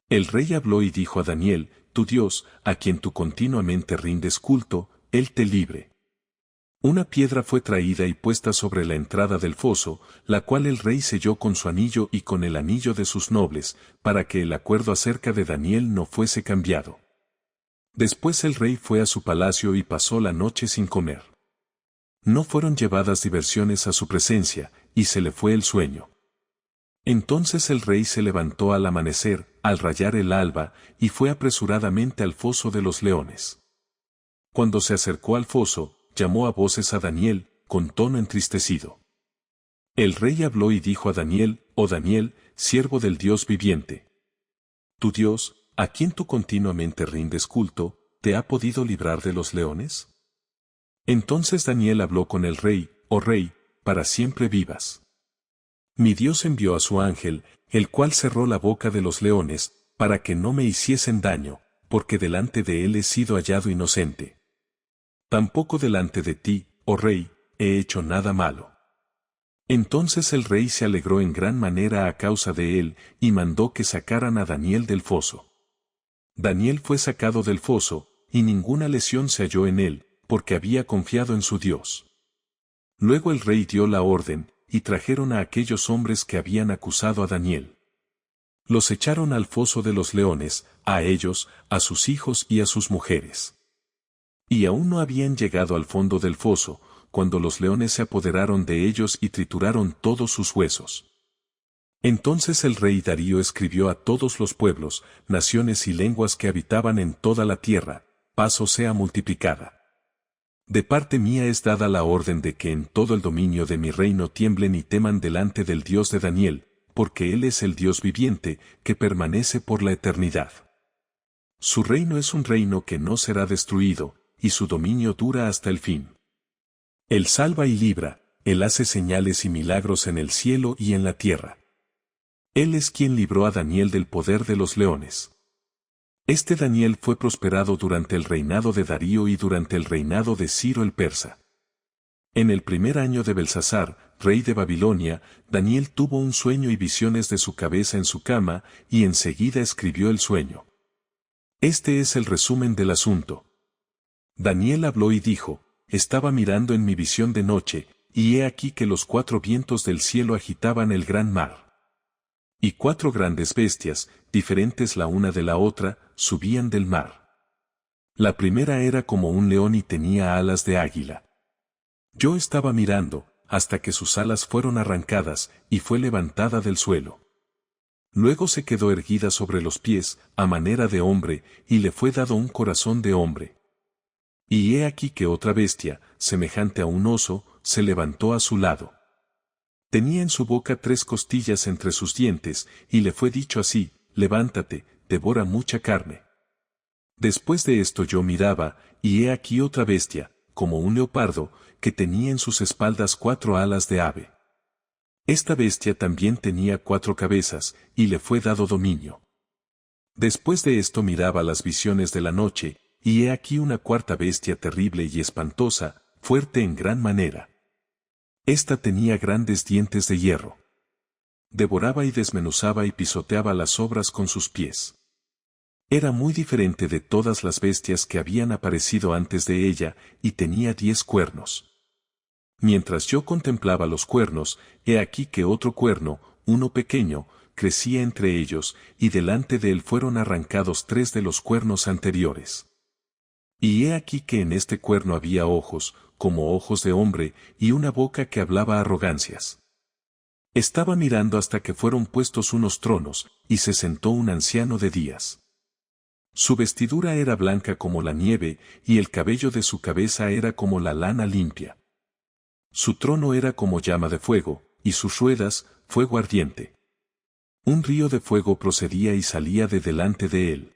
El rey habló y dijo a Daniel: tu Dios, a quien tú continuamente rindes culto, él te libre. Una piedra fue traída y puesta sobre la entrada del foso, la cual el rey selló con su anillo y con el anillo de sus nobles, para que el acuerdo acerca de Daniel no fuese cambiado. Después el rey fue a su palacio y pasó la noche sin comer. No fueron llevadas diversiones a su presencia, y se le fue el sueño. Entonces el rey se levantó al amanecer, al rayar el alba, y fue apresuradamente al foso de los leones. Cuando se acercó al foso, llamó a voces a Daniel, con tono entristecido. El rey habló y dijo a Daniel: oh Daniel, siervo del Dios viviente. Tu Dios, a quien tú continuamente rindes culto, ¿te ha podido librar de los leones? Entonces Daniel habló con el rey: oh rey, para siempre vivas. Mi Dios envió a su ángel, el cual cerró la boca de los leones, para que no me hiciesen daño, porque delante de él he sido hallado inocente. Tampoco delante de ti, oh rey, he hecho nada malo. Entonces el rey se alegró en gran manera a causa de él, y mandó que sacaran a Daniel del foso. Daniel fue sacado del foso, y ninguna lesión se halló en él, porque había confiado en su Dios. Luego el rey dio la orden, y trajeron a aquellos hombres que habían acusado a Daniel. Los echaron al foso de los leones, a ellos, a sus hijos y a sus mujeres. Y aún no habían llegado al fondo del foso, cuando los leones se apoderaron de ellos y trituraron todos sus huesos. Entonces el rey Darío escribió a todos los pueblos, naciones y lenguas que habitaban en toda la tierra: paz os sea multiplicada. De parte mía es dada la orden de que en todo el dominio de mi reino tiemblen y teman delante del Dios de Daniel, porque Él es el Dios viviente, que permanece por la eternidad. Su reino es un reino que no será destruido, y su dominio dura hasta el fin. Él salva y libra, Él hace señales y milagros en el cielo y en la tierra. Él es quien libró a Daniel del poder de los leones. Este Daniel fue prosperado durante el reinado de Darío y durante el reinado de Ciro el persa. En el primer año de Belsasar, rey de Babilonia, Daniel tuvo un sueño y visiones de su cabeza en su cama, y enseguida escribió el sueño. Este es el resumen del asunto. Daniel habló y dijo: estaba mirando en mi visión de noche, y he aquí que los 4 vientos del cielo agitaban el gran mar. Y 4 grandes bestias, diferentes la una de la otra, subían del mar. La primera era como un león y tenía alas de águila. Yo estaba mirando, hasta que sus alas fueron arrancadas, y fue levantada del suelo. Luego se quedó erguida sobre los pies, a manera de hombre, y le fue dado un corazón de hombre. Y he aquí que otra bestia, semejante a un oso, se levantó a su lado. Tenía en su boca 3 costillas entre sus dientes, y le fue dicho así: levántate, devora mucha carne. Después de esto yo miraba, y he aquí otra bestia, como un leopardo, que tenía en sus espaldas 4 alas de ave. Esta bestia también tenía 4 cabezas, y le fue dado dominio. Después de esto miraba las visiones de la noche, y he aquí una 4ª bestia terrible y espantosa, fuerte en gran manera. Esta tenía grandes dientes de hierro. Devoraba y desmenuzaba y pisoteaba las obras con sus pies. Era muy diferente de todas las bestias que habían aparecido antes de ella, y tenía 10 cuernos. Mientras yo contemplaba los cuernos, he aquí que otro cuerno, uno pequeño, crecía entre ellos, y delante de él fueron arrancados 3 de los cuernos anteriores. Y he aquí que en este cuerno había ojos, como ojos de hombre, y una boca que hablaba arrogancias. Estaba mirando hasta que fueron puestos unos tronos, y se sentó un anciano de días. Su vestidura era blanca como la nieve, y el cabello de su cabeza era como la lana limpia. Su trono era como llama de fuego, y sus ruedas, fuego ardiente. Un río de fuego procedía y salía de delante de él.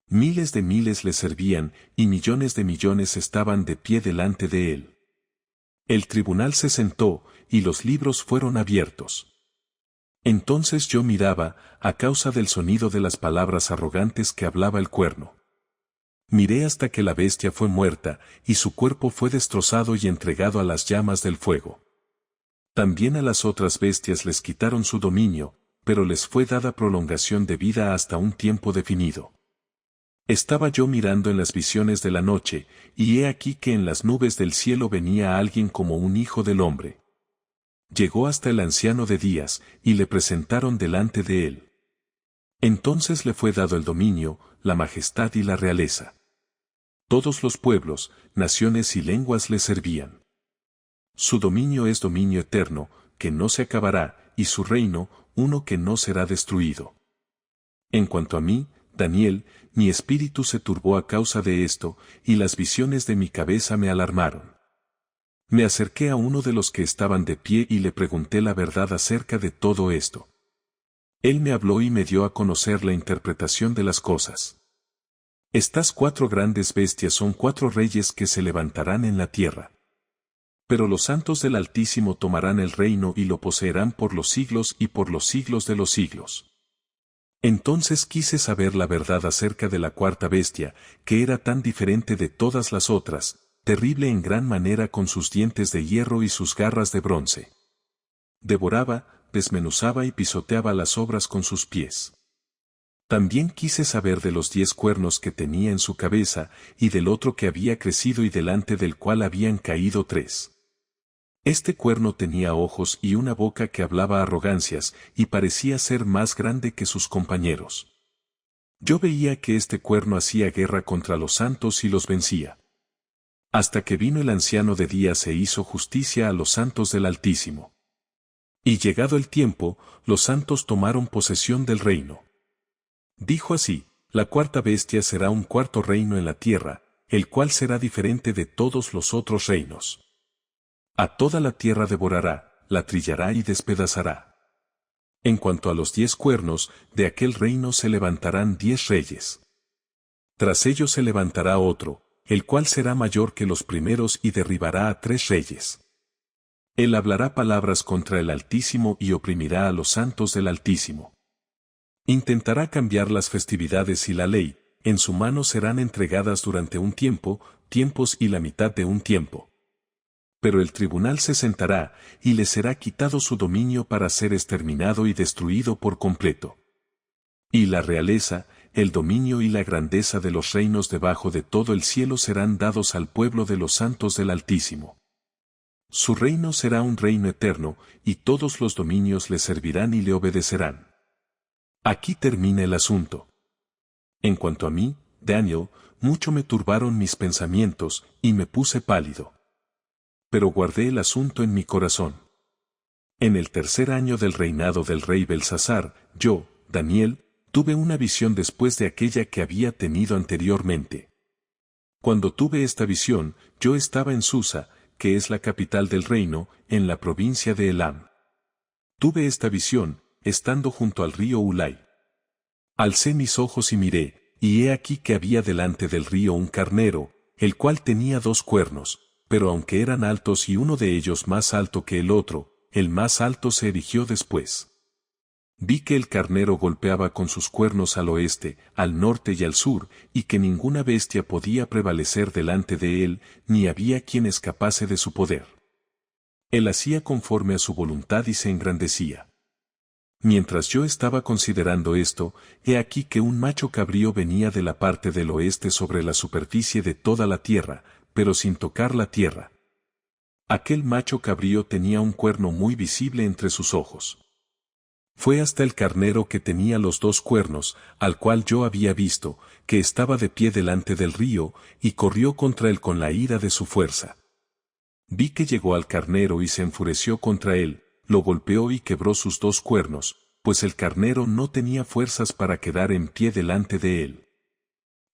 Miles de miles le servían, y millones de millones estaban de pie delante de él. El tribunal se sentó, y los libros fueron abiertos. Entonces yo miraba, a causa del sonido de las palabras arrogantes que hablaba el cuerno. Miré hasta que la bestia fue muerta, y su cuerpo fue destrozado y entregado a las llamas del fuego. También a las otras bestias les quitaron su dominio, pero les fue dada prolongación de vida hasta un tiempo definido. Estaba yo mirando en las visiones de la noche, y he aquí que en las nubes del cielo venía alguien como un hijo del hombre. Llegó hasta el anciano de días, y le presentaron delante de él. Entonces le fue dado el dominio, la majestad y la realeza. Todos los pueblos, naciones y lenguas le servían. Su dominio es dominio eterno, que no se acabará, y su reino, uno que no será destruido. En cuanto a mí, Daniel, mi espíritu se turbó a causa de esto, y las visiones de mi cabeza me alarmaron. Me acerqué a uno de los que estaban de pie y le pregunté la verdad acerca de todo esto. Él me habló y me dio a conocer la interpretación de las cosas. Estas 4 grandes bestias son 4 reyes que se levantarán en la tierra. Pero los santos del Altísimo tomarán el reino y lo poseerán por los siglos y por los siglos de los siglos. Entonces quise saber la verdad acerca de la 4ª bestia, que era tan diferente de todas las otras, terrible en gran manera con sus dientes de hierro y sus garras de bronce. Devoraba, desmenuzaba y pisoteaba las obras con sus pies. También quise saber de los 10 cuernos que tenía en su cabeza, y del otro que había crecido y delante del cual habían caído 3. Este cuerno tenía ojos y una boca que hablaba arrogancias, y parecía ser más grande que sus compañeros. Yo veía que este cuerno hacía guerra contra los santos y los vencía. Hasta que vino el anciano de días e hizo justicia a los santos del Altísimo. Y llegado el tiempo, los santos tomaron posesión del reino. Dijo así: la 4ª bestia será un 4º reino en la tierra, el cual será diferente de todos los otros reinos. A toda la tierra devorará, la trillará y despedazará. En cuanto a los 10 cuernos, de aquel reino se levantarán 10 reyes. Tras ellos se levantará otro, el cual será mayor que los primeros y derribará a 3 reyes. Él hablará palabras contra el Altísimo y oprimirá a los santos del Altísimo. Intentará cambiar las festividades y la ley, en su mano serán entregadas durante un tiempo, tiempos y la mitad de un tiempo. Pero el tribunal se sentará, y le será quitado su dominio para ser exterminado y destruido por completo. Y la realeza, el dominio y la grandeza de los reinos debajo de todo el cielo serán dados al pueblo de los santos del Altísimo. Su reino será un reino eterno, y todos los dominios le servirán y le obedecerán. Aquí termina el asunto. En cuanto a mí, Daniel, mucho me turbaron mis pensamientos, y me puse pálido. Pero guardé el asunto en mi corazón. En el 3er año del reinado del rey Belsasar, yo, Daniel, tuve una visión después de aquella que había tenido anteriormente. Cuando tuve esta visión, yo estaba en Susa, que es la capital del reino, en la provincia de Elam. Tuve esta visión, estando junto al río Ulai. Alcé mis ojos y miré, y he aquí que había delante del río un carnero, el cual tenía 2 cuernos, pero aunque eran altos y uno de ellos más alto que el otro, el más alto se erigió después. Vi que el carnero golpeaba con sus cuernos al oeste, al norte y al sur, y que ninguna bestia podía prevalecer delante de él, ni había quien escapase de su poder. Él hacía conforme a su voluntad y se engrandecía. Mientras yo estaba considerando esto, he aquí que un macho cabrío venía de la parte del oeste sobre la superficie de toda la tierra, pero sin tocar la tierra. Aquel macho cabrío tenía un cuerno muy visible entre sus ojos. Fue hasta el carnero que tenía los 2 cuernos, al cual yo había visto, que estaba de pie delante del río, y corrió contra él con la ira de su fuerza. Vi que llegó al carnero y se enfureció contra él, lo golpeó y quebró sus 2 cuernos, pues el carnero no tenía fuerzas para quedar en pie delante de él.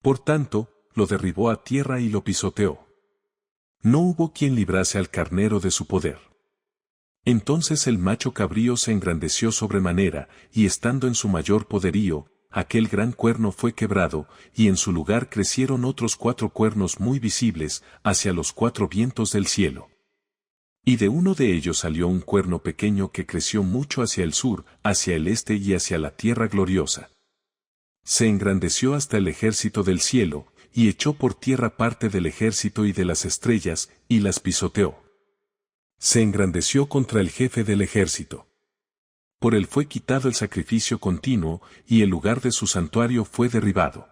Por tanto, lo derribó a tierra y lo pisoteó. No hubo quien librase al carnero de su poder. Entonces el macho cabrío se engrandeció sobremanera, y estando en su mayor poderío, aquel gran cuerno fue quebrado, y en su lugar crecieron otros 4 cuernos muy visibles, hacia los 4 vientos del cielo. Y de uno de ellos salió un cuerno pequeño que creció mucho hacia el sur, hacia el este y hacia la tierra gloriosa. Se engrandeció hasta el ejército del cielo, y echó por tierra parte del ejército y de las estrellas, y las pisoteó. Se engrandeció contra el jefe del ejército. Por él fue quitado el sacrificio continuo, y el lugar de su santuario fue derribado.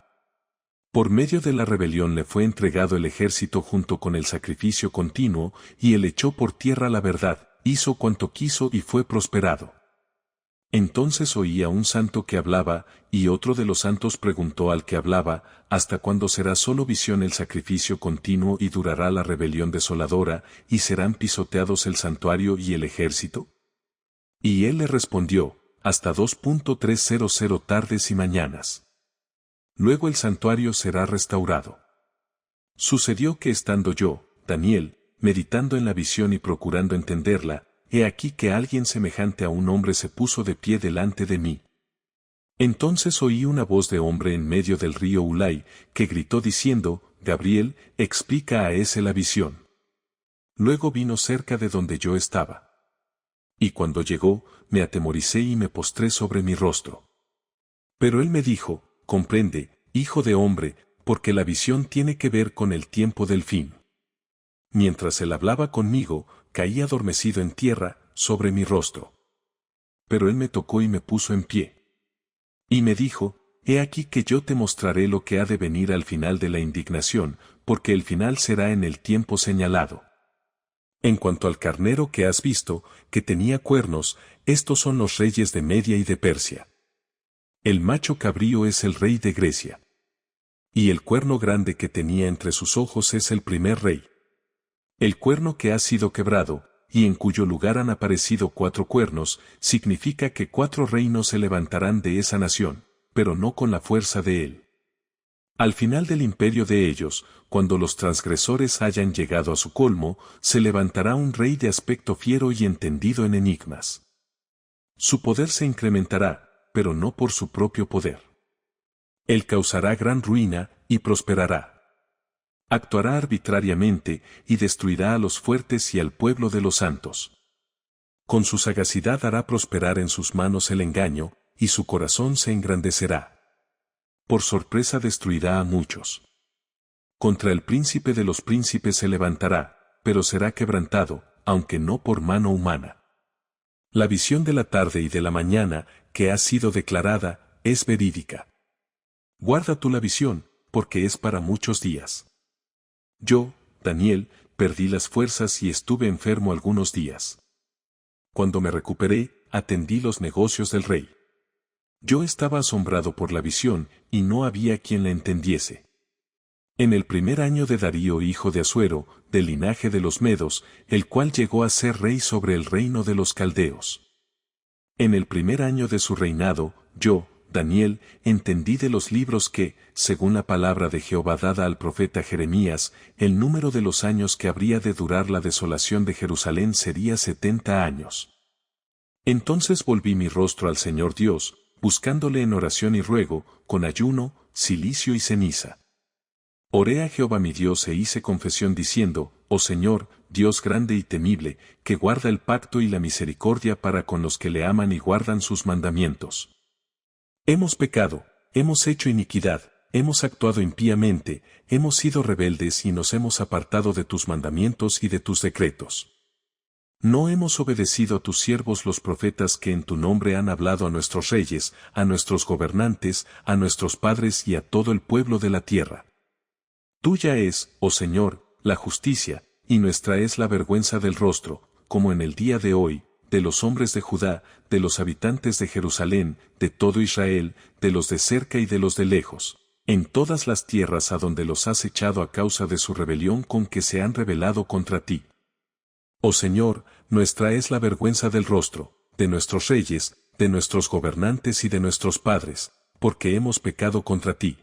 Por medio de la rebelión le fue entregado el ejército junto con el sacrificio continuo, y él echó por tierra la verdad, hizo cuanto quiso y fue prosperado. Entonces oía un santo que hablaba, y otro de los santos preguntó al que hablaba, ¿hasta cuándo será solo visión el sacrificio continuo y durará la rebelión desoladora, y serán pisoteados el santuario y el ejército? Y él le respondió, hasta 2.300 tardes y mañanas. Luego el santuario será restaurado. Sucedió que estando yo, Daniel, meditando en la visión y procurando entenderla, he aquí que alguien semejante a un hombre se puso de pie delante de mí. Entonces oí una voz de hombre en medio del río Ulai, que gritó diciendo, Gabriel, explica a ese la visión. Luego vino cerca de donde yo estaba. Y cuando llegó, me atemoricé y me postré sobre mi rostro. Pero él me dijo, comprende, hijo de hombre, porque la visión tiene que ver con el tiempo del fin. Mientras él hablaba conmigo, caí adormecido en tierra, sobre mi rostro. Pero él me tocó y me puso en pie. Y me dijo, he aquí que yo te mostraré lo que ha de venir al final de la indignación, porque el final será en el tiempo señalado. En cuanto al carnero que has visto, que tenía cuernos, estos son los reyes de Media y de Persia. El macho cabrío es el rey de Grecia. Y el cuerno grande que tenía entre sus ojos es el primer rey. El cuerno que ha sido quebrado, y en cuyo lugar han aparecido 4 cuernos, significa que 4 reinos se levantarán de esa nación, pero no con la fuerza de él. Al final del imperio de ellos, cuando los transgresores hayan llegado a su colmo, se levantará un rey de aspecto fiero y entendido en enigmas. Su poder se incrementará, pero no por su propio poder. Él causará gran ruina, y prosperará. Actuará arbitrariamente, y destruirá a los fuertes y al pueblo de los santos. Con su sagacidad hará prosperar en sus manos el engaño, y su corazón se engrandecerá. Por sorpresa destruirá a muchos. Contra el príncipe de los príncipes se levantará, pero será quebrantado, aunque no por mano humana. La visión de la tarde y de la mañana, que ha sido declarada, es verídica. Guarda tú la visión, porque es para muchos días. Yo, Daniel, perdí las fuerzas y estuve enfermo algunos días. Cuando me recuperé, atendí los negocios del rey. Yo estaba asombrado por la visión, y no había quien la entendiese. En el primer año de Darío hijo de Asuero, del linaje de los Medos, el cual llegó a ser rey sobre el reino de los Caldeos. En el primer año de su reinado, yo, Daniel, entendí de los libros que, según la palabra de Jehová dada al profeta Jeremías, el número de los años que habría de durar la desolación de Jerusalén sería 70 años. Entonces volví mi rostro al Señor Dios, buscándole en oración y ruego, con ayuno, cilicio y ceniza. Oré a Jehová mi Dios e hice confesión diciendo, oh Señor, Dios grande y temible, que guarda el pacto y la misericordia para con los que le aman y guardan sus mandamientos. Hemos pecado, hemos hecho iniquidad, hemos actuado impíamente, hemos sido rebeldes y nos hemos apartado de tus mandamientos y de tus decretos. No hemos obedecido a tus siervos los profetas que en tu nombre han hablado a nuestros reyes, a nuestros gobernantes, a nuestros padres y a todo el pueblo de la tierra. Tuya es, oh Señor, la justicia, y nuestra es la vergüenza del rostro, como en el día de hoy, de los hombres de Judá, de los habitantes de Jerusalén, de todo Israel, de los de cerca y de los de lejos, en todas las tierras a donde los has echado a causa de su rebelión con que se han rebelado contra ti. Oh Señor, nuestra es la vergüenza del rostro, de nuestros reyes, de nuestros gobernantes y de nuestros padres, porque hemos pecado contra ti.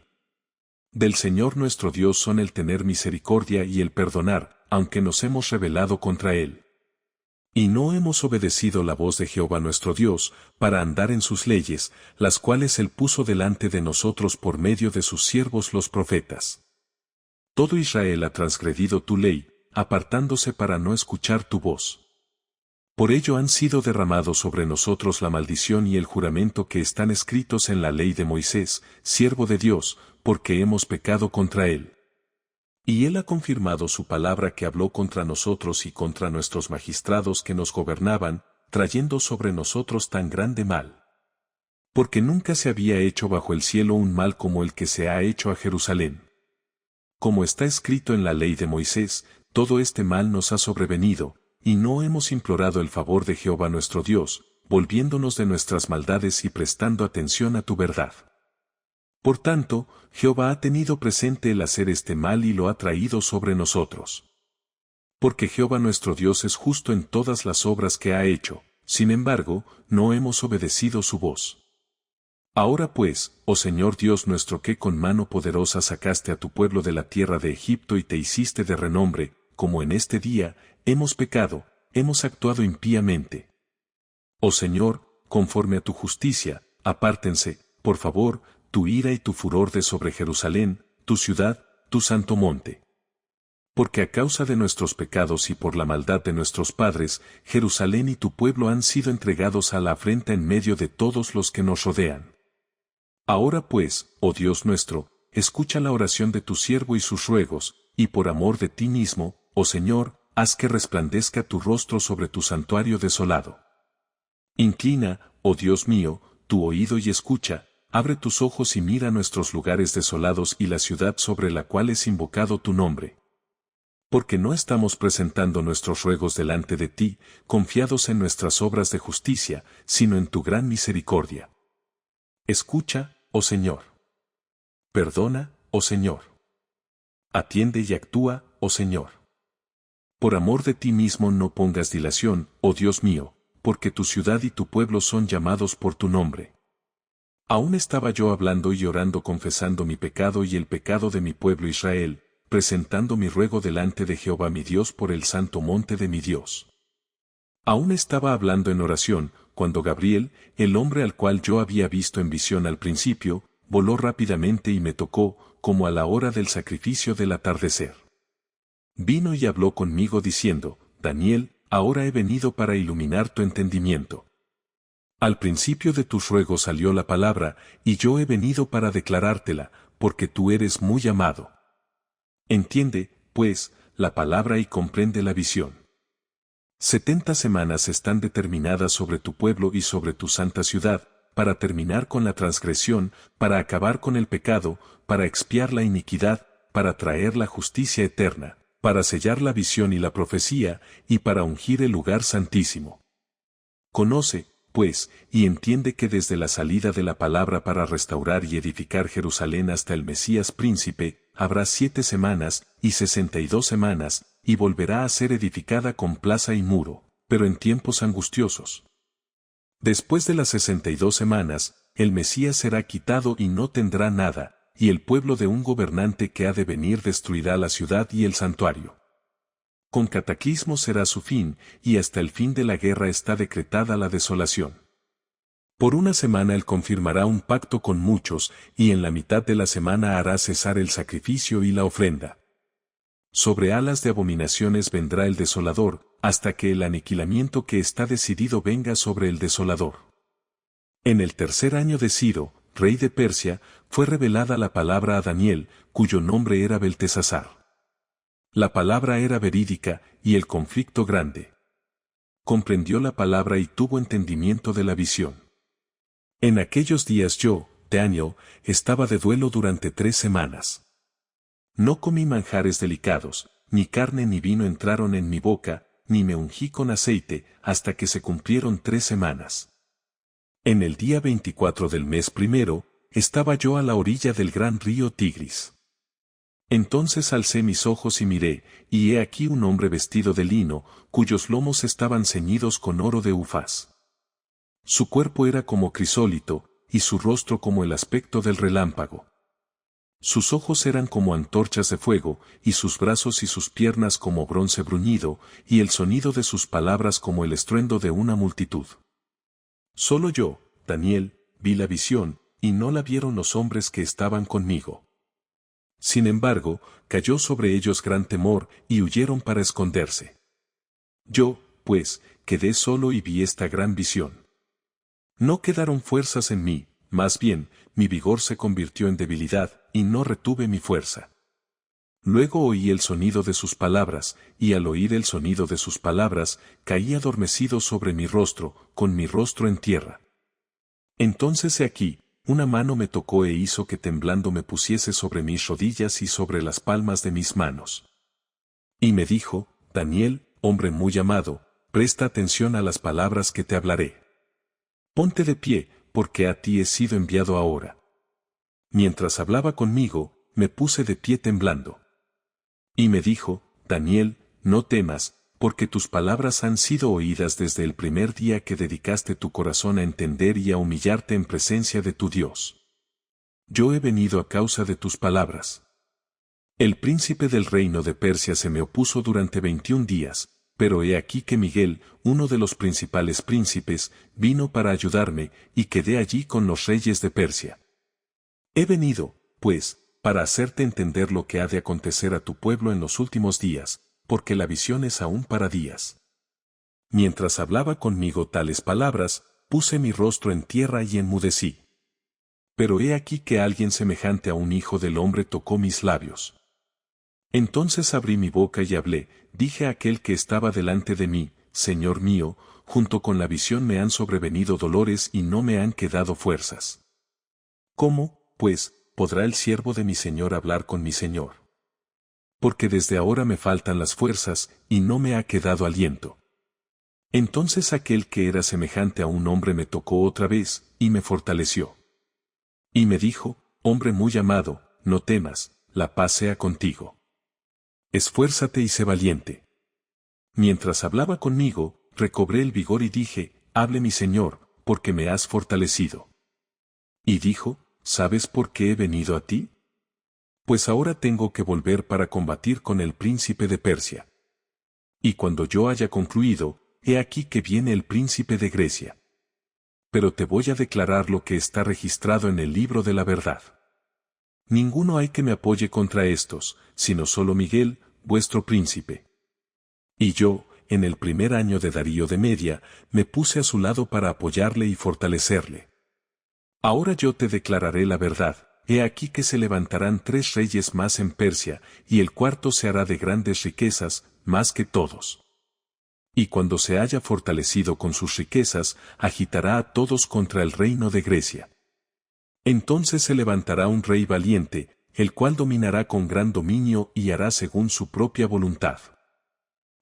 Del Señor nuestro Dios son el tener misericordia y el perdonar, aunque nos hemos rebelado contra Él. Y no hemos obedecido la voz de Jehová nuestro Dios, para andar en sus leyes, las cuales Él puso delante de nosotros por medio de sus siervos los profetas. Todo Israel ha transgredido tu ley, apartándose para no escuchar tu voz. Por ello han sido derramados sobre nosotros la maldición y el juramento que están escritos en la ley de Moisés, siervo de Dios, porque hemos pecado contra Él. Y Él ha confirmado su palabra que habló contra nosotros y contra nuestros magistrados que nos gobernaban, trayendo sobre nosotros tan grande mal. Porque nunca se había hecho bajo el cielo un mal como el que se ha hecho a Jerusalén. Como está escrito en la ley de Moisés, todo este mal nos ha sobrevenido, y no hemos implorado el favor de Jehová nuestro Dios, volviéndonos de nuestras maldades y prestando atención a tu verdad. Por tanto, Jehová ha tenido presente el hacer este mal y lo ha traído sobre nosotros. Porque Jehová nuestro Dios es justo en todas las obras que ha hecho, sin embargo, no hemos obedecido su voz. Ahora pues, oh Señor Dios nuestro, que con mano poderosa sacaste a tu pueblo de la tierra de Egipto y te hiciste de renombre, como en este día, hemos pecado, hemos actuado impíamente. Oh Señor, conforme a tu justicia, apártense, por favor, tu ira y tu furor de sobre Jerusalén, tu ciudad, tu santo monte. Porque a causa de nuestros pecados y por la maldad de nuestros padres, Jerusalén y tu pueblo han sido entregados a la afrenta en medio de todos los que nos rodean. Ahora pues, oh Dios nuestro, escucha la oración de tu siervo y sus ruegos, y por amor de ti mismo, oh Señor, haz que resplandezca tu rostro sobre tu santuario desolado. Inclina, oh Dios mío, tu oído y escucha, abre tus ojos y mira nuestros lugares desolados y la ciudad sobre la cual es invocado tu nombre. Porque no estamos presentando nuestros ruegos delante de ti, confiados en nuestras obras de justicia, sino en tu gran misericordia. Escucha, oh Señor. Perdona, oh Señor. Atiende y actúa, oh Señor. Por amor de ti mismo no pongas dilación, oh Dios mío, porque tu ciudad y tu pueblo son llamados por tu nombre. Aún estaba yo hablando y orando confesando mi pecado y el pecado de mi pueblo Israel, presentando mi ruego delante de Jehová mi Dios por el santo monte de mi Dios. Aún estaba hablando en oración, cuando Gabriel, el hombre al cual yo había visto en visión al principio, voló rápidamente y me tocó, como a la hora del sacrificio del atardecer. Vino y habló conmigo diciendo, Daniel, ahora he venido para iluminar tu entendimiento. Al principio de tus ruegos salió la palabra, y yo he venido para declarártela, porque tú eres muy amado. Entiende, pues, la palabra y comprende la visión. 70 semanas están determinadas sobre tu pueblo y sobre tu santa ciudad, para terminar con la transgresión, para acabar con el pecado, para expiar la iniquidad, para traer la justicia eterna, para sellar la visión y la profecía, y para ungir el lugar santísimo. Conoce, pues, y entiende que desde la salida de la palabra para restaurar y edificar Jerusalén hasta el Mesías príncipe, habrá 7 semanas, y 62 semanas, y volverá a ser edificada con plaza y muro, pero en tiempos angustiosos. Después de las 62 semanas, el Mesías será quitado y no tendrá nada, y el pueblo de un gobernante que ha de venir destruirá la ciudad y el santuario. Con cataclismo será su fin, y hasta el fin de la guerra está decretada la desolación. Por una semana él confirmará un pacto con muchos, y en la mitad de la semana hará cesar el sacrificio y la ofrenda. Sobre alas de abominaciones vendrá el desolador, hasta que el aniquilamiento que está decidido venga sobre el desolador. En el 3er año de Ciro, rey de Persia, fue revelada la palabra a Daniel, cuyo nombre era Beltesazar. La palabra era verídica, y el conflicto grande. Comprendió la palabra y tuvo entendimiento de la visión. En aquellos días yo, Daniel, estaba de duelo durante 3 semanas. No comí manjares delicados, ni carne ni vino entraron en mi boca, ni me ungí con aceite, hasta que se cumplieron 3 semanas. En el día 24 del mes primero, estaba yo a la orilla del gran río Tigris. Entonces alcé mis ojos y miré, y he aquí un hombre vestido de lino, cuyos lomos estaban ceñidos con oro de Ufaz. Su cuerpo era como crisólito, y su rostro como el aspecto del relámpago. Sus ojos eran como antorchas de fuego, y sus brazos y sus piernas como bronce bruñido, y el sonido de sus palabras como el estruendo de una multitud. Solo yo, Daniel, vi la visión, y no la vieron los hombres que estaban conmigo. Sin embargo, cayó sobre ellos gran temor, y huyeron para esconderse. Yo, pues, quedé solo y vi esta gran visión. No quedaron fuerzas en mí, más bien, mi vigor se convirtió en debilidad, y no retuve mi fuerza. Luego oí el sonido de sus palabras, y al oír el sonido de sus palabras, caí adormecido sobre mi rostro, con mi rostro en tierra. Entonces he aquí, una mano me tocó e hizo que temblando me pusiese sobre mis rodillas y sobre las palmas de mis manos. Y me dijo, Daniel, hombre muy amado, presta atención a las palabras que te hablaré. Ponte de pie, porque a ti he sido enviado ahora. Mientras hablaba conmigo, me puse de pie temblando. Y me dijo, Daniel, no temas, porque tus palabras han sido oídas desde el primer día que dedicaste tu corazón a entender y a humillarte en presencia de tu Dios. Yo he venido a causa de tus palabras. El príncipe del reino de Persia se me opuso durante 21 días, pero he aquí que Miguel, uno de los principales príncipes, vino para ayudarme, y quedé allí con los reyes de Persia. He venido, pues, para hacerte entender lo que ha de acontecer a tu pueblo en los últimos días, porque la visión es aún para días. Mientras hablaba conmigo tales palabras, puse mi rostro en tierra y enmudecí. Pero he aquí que alguien semejante a un hijo del hombre tocó mis labios. Entonces abrí mi boca y hablé, dije a aquel que estaba delante de mí, Señor mío, junto con la visión me han sobrevenido dolores y no me han quedado fuerzas. ¿Cómo, pues, podrá el siervo de mi Señor hablar con mi Señor? Porque desde ahora me faltan las fuerzas, y no me ha quedado aliento. Entonces aquel que era semejante a un hombre me tocó otra vez, y me fortaleció. Y me dijo, hombre muy amado, no temas, la paz sea contigo. Esfuérzate y sé valiente. Mientras hablaba conmigo, recobré el vigor y dije, hable mi Señor, porque me has fortalecido. Y dijo, ¿sabes por qué he venido a ti? Pues ahora tengo que volver para combatir con el príncipe de Persia. Y cuando yo haya concluido, he aquí que viene el príncipe de Grecia. Pero te voy a declarar lo que está registrado en el libro de la verdad. Ninguno hay que me apoye contra estos, sino solo Miguel, vuestro príncipe. Y yo, en el primer año de Darío de Media, me puse a su lado para apoyarle y fortalecerle. Ahora yo te declararé la verdad, he aquí que se levantarán 3 reyes más en Persia, y el cuarto se hará de grandes riquezas, más que todos. Y cuando se haya fortalecido con sus riquezas, agitará a todos contra el reino de Grecia. Entonces se levantará un rey valiente, el cual dominará con gran dominio y hará según su propia voluntad.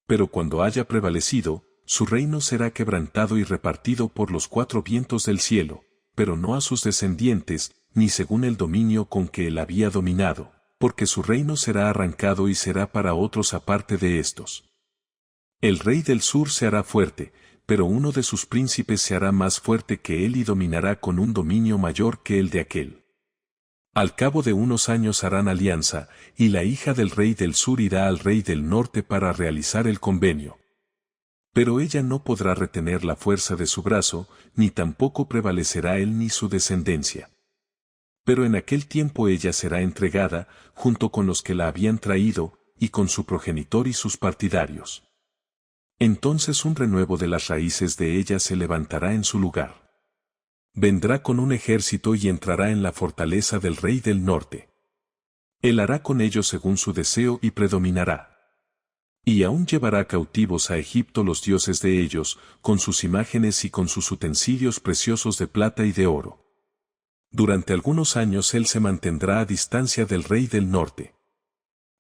Pero cuando haya prevalecido, su reino será quebrantado y repartido por los 4 vientos del cielo, pero no a sus descendientes, ni según el dominio con que él había dominado, porque su reino será arrancado y será para otros aparte de estos. El rey del sur se hará fuerte, pero uno de sus príncipes se hará más fuerte que él y dominará con un dominio mayor que el de aquel. Al cabo de unos años harán alianza, y la hija del rey del sur irá al rey del norte para realizar el convenio. Pero ella no podrá retener la fuerza de su brazo, ni tampoco prevalecerá él ni su descendencia. Pero en aquel tiempo ella será entregada, junto con los que la habían traído, y con su progenitor y sus partidarios. Entonces un renuevo de las raíces de ella se levantará en su lugar. Vendrá con un ejército y entrará en la fortaleza del rey del norte. Él hará con ellos según su deseo y predominará. Y aún llevará cautivos a Egipto los dioses de ellos, con sus imágenes y con sus utensilios preciosos de plata y de oro. Durante algunos años él se mantendrá a distancia del rey del norte.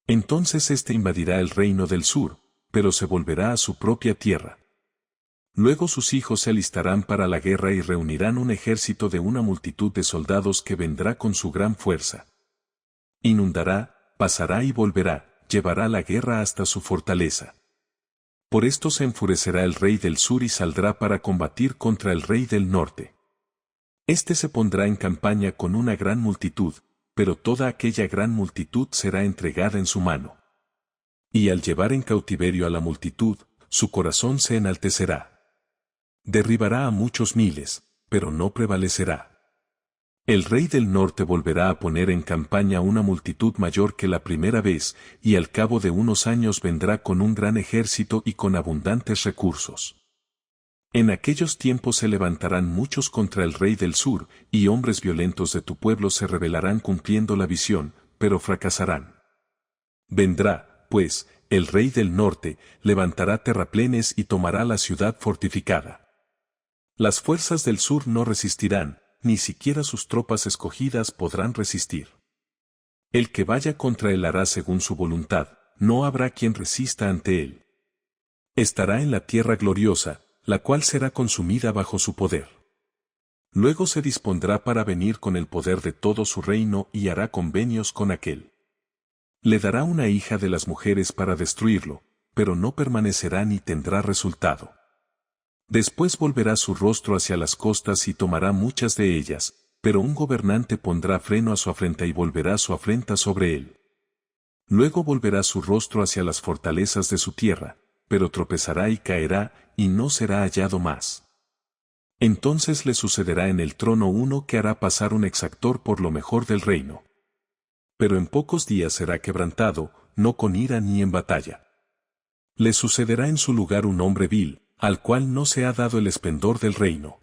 Entonces éste invadirá el reino del sur, pero se volverá a su propia tierra. Luego sus hijos se alistarán para la guerra y reunirán un ejército de una multitud de soldados que vendrá con su gran fuerza. Inundará, pasará y volverá, llevará la guerra hasta su fortaleza. Por esto se enfurecerá el rey del sur y saldrá para combatir contra el rey del norte. Este se pondrá en campaña con una gran multitud, pero toda aquella gran multitud será entregada en su mano. Y al llevar en cautiverio a la multitud, su corazón se enaltecerá. Derribará a muchos miles, pero no prevalecerá. El rey del norte volverá a poner en campaña una multitud mayor que la primera vez, y al cabo de unos años vendrá con un gran ejército y con abundantes recursos. En aquellos tiempos se levantarán muchos contra el rey del sur, y hombres violentos de tu pueblo se rebelarán cumpliendo la visión, pero fracasarán. Vendrá, pues, el rey del norte, levantará terraplenes y tomará la ciudad fortificada. Las fuerzas del sur no resistirán, ni siquiera sus tropas escogidas podrán resistir. El que vaya contra él hará según su voluntad, no habrá quien resista ante él. Estará en la tierra gloriosa, la cual será consumida bajo su poder. Luego se dispondrá para venir con el poder de todo su reino y hará convenios con aquel. Le dará una hija de las mujeres para destruirlo, pero no permanecerá ni tendrá resultado. Después volverá su rostro hacia las costas y tomará muchas de ellas, pero un gobernante pondrá freno a su afrenta y volverá su afrenta sobre él. Luego volverá su rostro hacia las fortalezas de su tierra, pero tropezará y caerá, y no será hallado más. Entonces le sucederá en el trono uno que hará pasar un exactor por lo mejor del reino. Pero en pocos días será quebrantado, no con ira ni en batalla. Le sucederá en su lugar un hombre vil, al cual no se ha dado el esplendor del reino.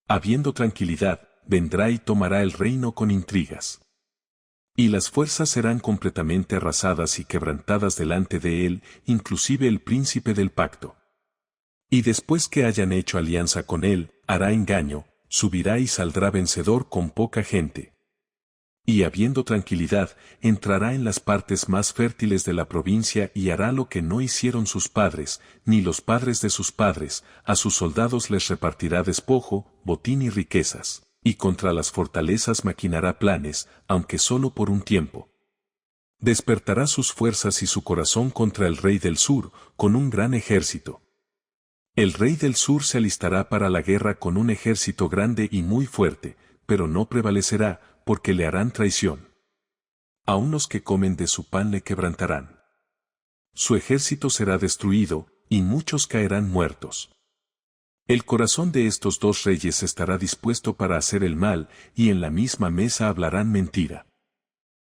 Habiendo tranquilidad, vendrá y tomará el reino con intrigas. Y las fuerzas serán completamente arrasadas y quebrantadas delante de él, inclusive el príncipe del pacto. Y después que hayan hecho alianza con él, hará engaño, subirá y saldrá vencedor con poca gente. Y habiendo tranquilidad, entrará en las partes más fértiles de la provincia y hará lo que no hicieron sus padres, ni los padres de sus padres, a sus soldados les repartirá despojo, botín y riquezas, y contra las fortalezas maquinará planes, aunque solo por un tiempo. Despertará sus fuerzas y su corazón contra el rey del sur, con un gran ejército. El rey del sur se alistará para la guerra con un ejército grande y muy fuerte, pero no prevalecerá, porque le harán traición. Aun los que comen de su pan le quebrantarán. Su ejército será destruido, y muchos caerán muertos. El corazón de estos dos reyes estará dispuesto para hacer el mal, y en la misma mesa hablarán mentira.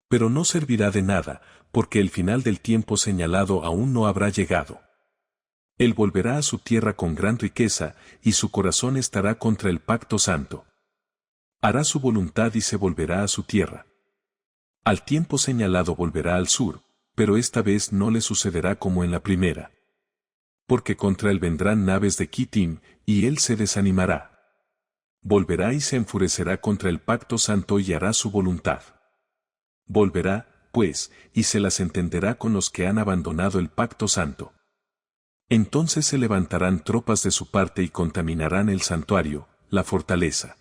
Pero no servirá de nada, porque el final del tiempo señalado aún no habrá llegado. Él volverá a su tierra con gran riqueza, y su corazón estará contra el pacto santo. Hará su voluntad y se volverá a su tierra. Al tiempo señalado volverá al sur, pero esta vez no le sucederá como en la primera. Porque contra él vendrán naves de Kitim, y él se desanimará. Volverá y se enfurecerá contra el pacto santo y hará su voluntad. Volverá, pues, y se las entenderá con los que han abandonado el pacto santo. Entonces se levantarán tropas de su parte y contaminarán el santuario, la fortaleza.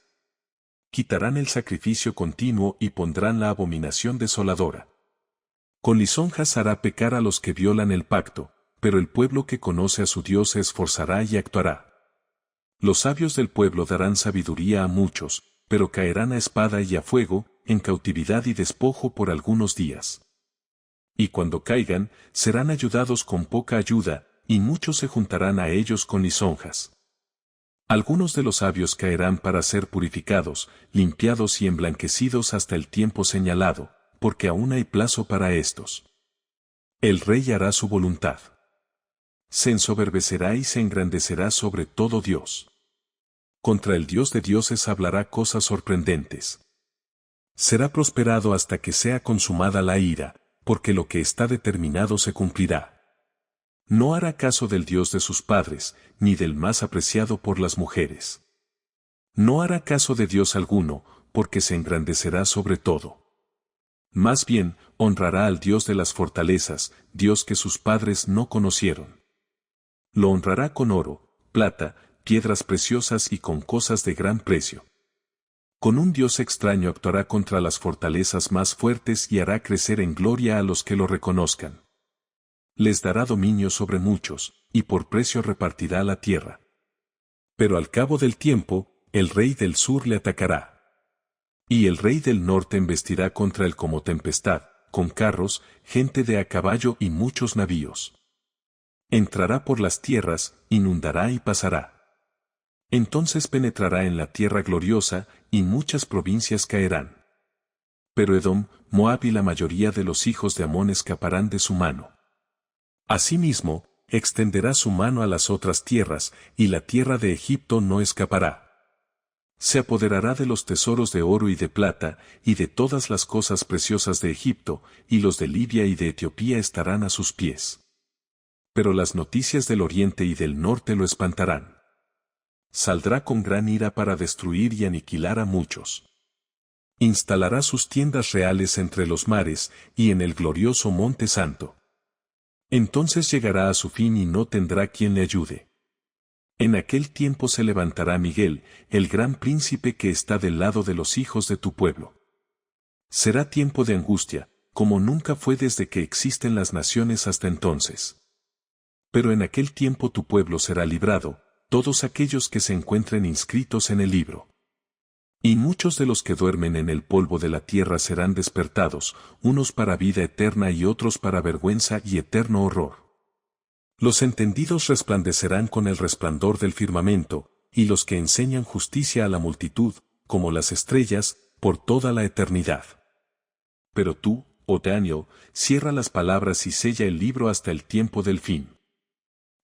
Quitarán el sacrificio continuo y pondrán la abominación desoladora. Con lisonjas hará pecar a los que violan el pacto, pero el pueblo que conoce a su Dios se esforzará y actuará. Los sabios del pueblo darán sabiduría a muchos, pero caerán a espada y a fuego, en cautividad y despojo por algunos días. Y cuando caigan, serán ayudados con poca ayuda, y muchos se juntarán a ellos con lisonjas. Algunos de los sabios caerán para ser purificados, limpiados y emblanquecidos hasta el tiempo señalado, porque aún hay plazo para estos. El rey hará su voluntad. Se ensoberbecerá y se engrandecerá sobre todo Dios. Contra el Dios de dioses hablará cosas sorprendentes. Será prosperado hasta que sea consumada la ira, porque lo que está determinado se cumplirá. No hará caso del Dios de sus padres, ni del más apreciado por las mujeres. No hará caso de Dios alguno, porque se engrandecerá sobre todo. Más bien, honrará al Dios de las fortalezas, Dios que sus padres no conocieron. Lo honrará con oro, plata, piedras preciosas y con cosas de gran precio. Con un Dios extraño actuará contra las fortalezas más fuertes y hará crecer en gloria a los que lo reconozcan. Les dará dominio sobre muchos, y por precio repartirá la tierra. Pero al cabo del tiempo, el rey del sur le atacará. Y el rey del norte embestirá contra él como tempestad, con carros, gente de a caballo y muchos navíos. Entrará por las tierras, inundará y pasará. Entonces penetrará en la tierra gloriosa, y muchas provincias caerán. Pero Edom, Moab y la mayoría de los hijos de Amón escaparán de su mano. Asimismo, extenderá su mano a las otras tierras, y la tierra de Egipto no escapará. Se apoderará de los tesoros de oro y de plata, y de todas las cosas preciosas de Egipto, y los de Libia y de Etiopía estarán a sus pies. Pero las noticias del oriente y del norte lo espantarán. Saldrá con gran ira para destruir y aniquilar a muchos. Instalará sus tiendas reales entre los mares, y en el glorioso monte santo. Entonces llegará a su fin y no tendrá quien le ayude. En aquel tiempo se levantará Miguel, el gran príncipe que está del lado de los hijos de tu pueblo. Será tiempo de angustia, como nunca fue desde que existen las naciones hasta entonces. Pero en aquel tiempo tu pueblo será librado, todos aquellos que se encuentren inscritos en el libro. Y muchos de los que duermen en el polvo de la tierra serán despertados, unos para vida eterna y otros para vergüenza y eterno horror. Los entendidos resplandecerán con el resplandor del firmamento, y los que enseñan justicia a la multitud, como las estrellas, por toda la eternidad. Pero tú, oh Daniel, cierra las palabras y sella el libro hasta el tiempo del fin.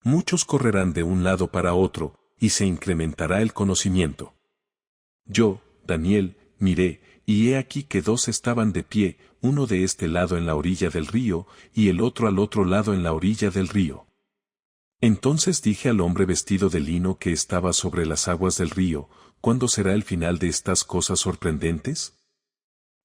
Muchos correrán de un lado para otro, y se incrementará el conocimiento. Yo, Daniel, miré, y he aquí que dos estaban de pie, uno de este lado en la orilla del río, y el otro al otro lado en la orilla del río. Entonces dije al hombre vestido de lino que estaba sobre las aguas del río, ¿cuándo será el final de estas cosas sorprendentes?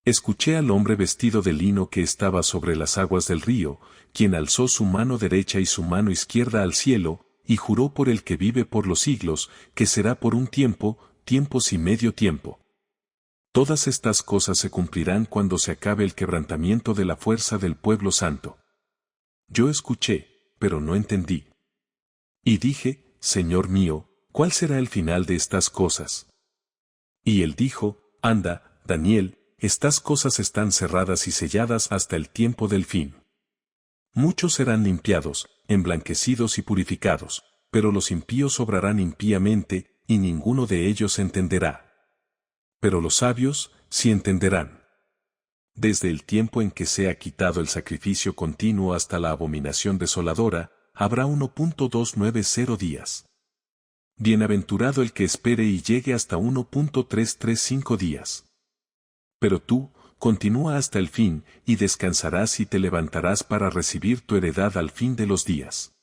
Escuché al hombre vestido de lino que estaba sobre las aguas del río, quien alzó su mano derecha y su mano izquierda al cielo, y juró por el que vive por los siglos, que será por un tiempo, tiempos y medio tiempo. Todas estas cosas se cumplirán cuando se acabe el quebrantamiento de la fuerza del pueblo santo. Yo escuché, pero no entendí. Y dije, Señor mío, ¿cuál será el final de estas cosas? Y él dijo, anda, Daniel, estas cosas están cerradas y selladas hasta el tiempo del fin. Muchos serán limpiados, emblanquecidos y purificados, pero los impíos obrarán impíamente, y ninguno de ellos entenderá. Pero los sabios, sí entenderán. Desde el tiempo en que sea quitado el sacrificio continuo hasta la abominación desoladora, habrá 1.290 días. Bienaventurado el que espere y llegue hasta 1.335 días. Pero tú, continúa hasta el fin, y descansarás y te levantarás para recibir tu heredad al fin de los días.